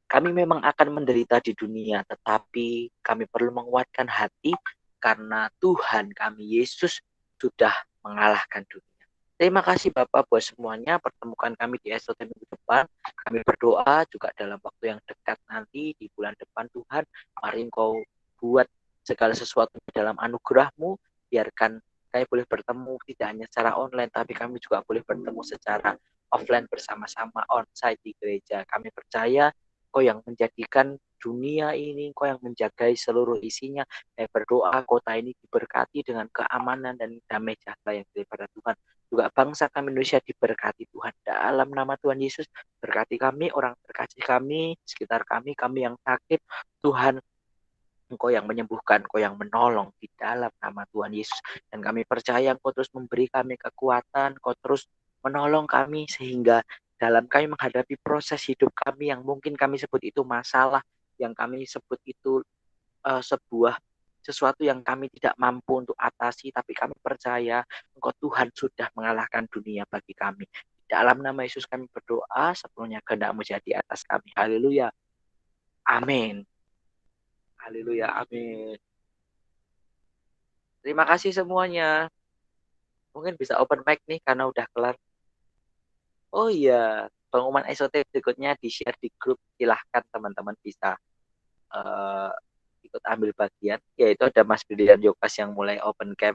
kami memang akan menderita di dunia, tetapi kami perlu menguatkan hati karena Tuhan kami, Yesus, sudah mengalahkan dunia. Terima kasih Bapak buat semuanya. Pertemukan kami di SOT minggu depan. Kami berdoa juga dalam waktu yang dekat nanti di bulan depan Tuhan. Mari Engkau buat segala sesuatu dalam anugerah-Mu. Biarkan kami boleh bertemu tidak hanya secara online, tapi kami juga boleh bertemu secara offline bersama-sama onsite di gereja. Kami percaya Kau yang menjadikan dunia ini, Kau yang menjagai seluruh isinya. Saya berdoa kota ini diberkati dengan keamanan dan damai sejahtera yang daripada Tuhan. Juga bangsa kami Indonesia diberkati Tuhan. Dalam nama Tuhan Yesus, berkati kami, orang terkasih kami, sekitar kami yang sakit. Tuhan, Engkau yang menyembuhkan, Engkau yang menolong di dalam nama Tuhan Yesus. Dan kami percaya Engkau terus memberi kami kekuatan, Engkau terus menolong kami sehingga dalam kami menghadapi proses hidup kami yang mungkin kami sebut itu masalah, yang kami sebut itu sebuah sesuatu yang kami tidak mampu untuk atasi, tapi kami percaya Engkau Tuhan sudah mengalahkan dunia bagi kami. Dalam nama Yesus kami berdoa, sepenuhnya kehendak-Mu jadi atas kami. Haleluya. Amin. Haleluya. Amin. Terima kasih semuanya. Mungkin bisa open mic nih karena udah kelar. Oh iya, pengumuman SOT berikutnya di-share di grup. Silahkan teman-teman bisa ikut ambil bagian. Yaitu ada Mas Brilian Yokas yang mulai open camp.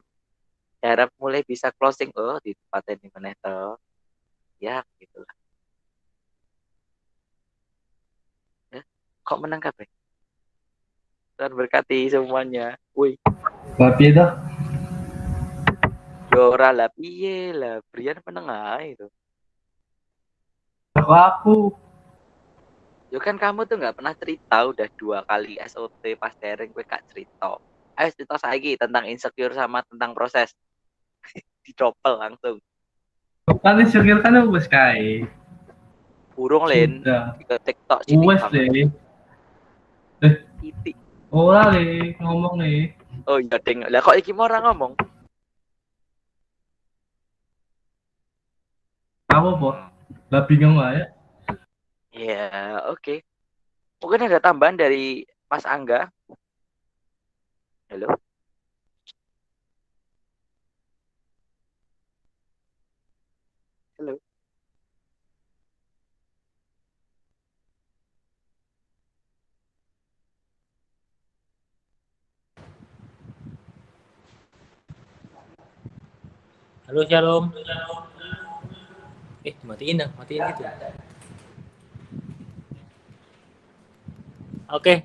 Saya harap mulai bisa closing. Oh, di tempat ini mana tuh. Ya, begitulah. Ya, kok menang kabeh? Tuhan berkati semuanya. Woi. Tapi dah. Yora lah, piye lah. Brian menang itu. Aku. Yo kan kamu tuh nggak pernah cerita, udah 2 kali SOT pas sharing gue gak cerita. Ayo cerita lagi tentang insecure sama tentang proses. Dicopel langsung. Kan insecure kan wes kae. Burung Len. Ke TikTok sini. Wes deh. Titik. Ora le ngomong nih. Oh iya deng. Lah kok iki mau orang ngomong? Apa, Bo? Lah bingung wae. Ya, oke. Mungkin ada tambahan dari Mas Angga. Halo. Halo. Halo, Shalom. Matiin itu. Oke,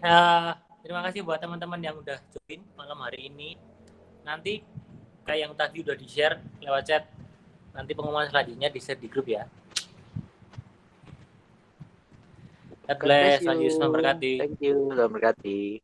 terima kasih buat teman-teman yang udah join malam hari ini. Nanti kayak yang tadi udah di-share lewat chat. Nanti pengumuman selanjutnya di-share di grup ya. God bless. Tuhan Yesus memberkati. Thank you. Tuhan memberkati.